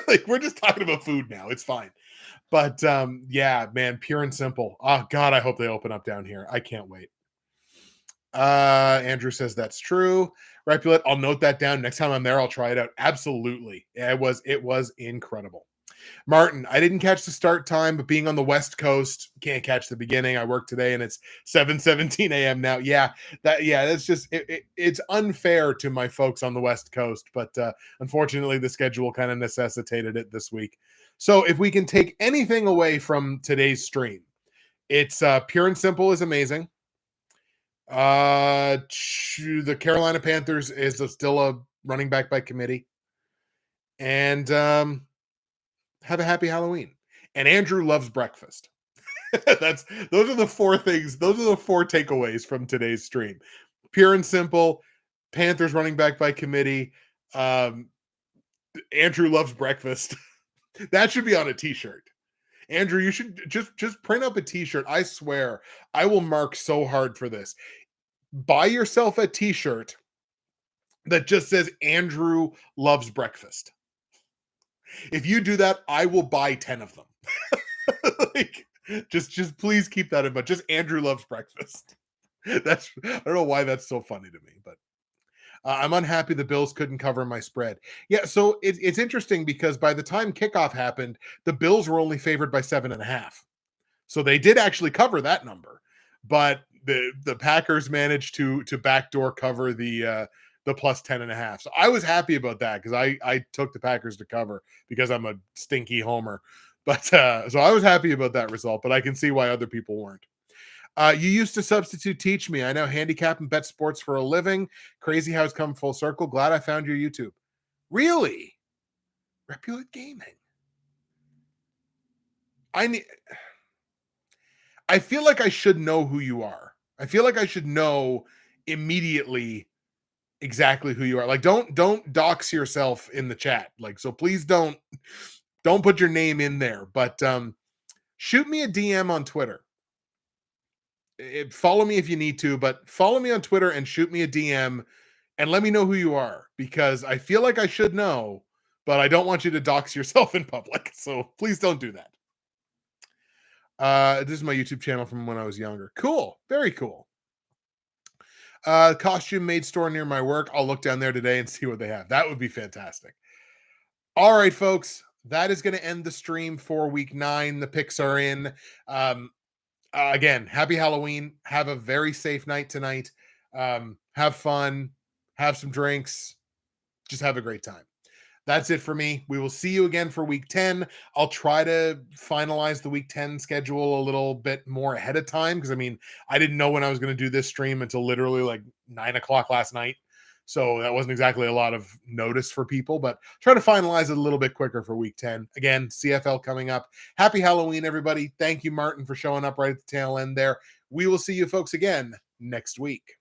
Like we're just talking about food now. It's fine. But yeah, man, Pure and Simple. Oh God, I hope they open up down here. I can't wait. Andrew says that's true. Repulate, I'll note that down. Next time I'm there, I'll try it out. Absolutely. Yeah, it was incredible. Martin, I didn't catch the start time, but being on the West Coast, can't catch the beginning. I work today and it's 7:17 a.m. now. That's just it's unfair to my folks on the West Coast, but unfortunately the schedule kind of necessitated it this week. So if we can take anything away from today's stream, it's Pure and Simple is amazing. The Carolina Panthers is still a running back by committee. And have a happy Halloween. And Andrew loves breakfast. Those are the 4 things. Those are the 4 takeaways from today's stream. Pure and Simple, Panthers running back by committee. Andrew loves breakfast. That should be on a t-shirt. Andrew, you should just print up a t-shirt. I swear, I will mark so hard for this. Buy yourself a t-shirt that just says Andrew loves breakfast. If you do that, I will buy 10 of them. Like, just please keep that in mind. Just Andrew loves breakfast. I don't know why that's so funny to me, but I'm unhappy the Bills couldn't cover my spread. Yeah, so it's interesting because by the time kickoff happened, the Bills were only favored by 7.5. So they did actually cover that number, but the Packers managed to backdoor cover the plus 10.5. So I was happy about that because I took the Packers to cover because I'm a stinky homer. But so I was happy about that result, but I can see why other people weren't. You used to substitute teach me. I now handicap and bet sports for a living. Crazy how it's come full circle. Glad I found your YouTube. Really? Repulate Gaming. I feel like I should know who you are. I feel like I should know immediately exactly who you are. Like don't dox yourself in the chat. Like so please don't put your name in there. But shoot me a DM on Twitter. Follow me if you need to, but follow me on Twitter and shoot me a DM and let me know who you are because I feel like I should know, but I don't want you to dox yourself in public. So please don't do that. This is my YouTube channel from when I was younger. Cool. Very cool. Costume made store near my work. I'll look down there today and see what they have. That would be fantastic. All right, folks. That is going to end the stream for week 9. The picks are in. Again, happy Halloween. Have a very safe night tonight. Have fun. Have some drinks. Just have a great time. That's it for me. We will see you again for week 10. I'll try to finalize the week 10 schedule a little bit more ahead of time because, I mean, I didn't know when I was going to do this stream until literally like 9 o'clock last night. So that wasn't exactly a lot of notice for people, but try to finalize it a little bit quicker for week 10. Again, CFL coming up. Happy Halloween, everybody. Thank you, Martin, for showing up right at the tail end there. We will see you folks again next week.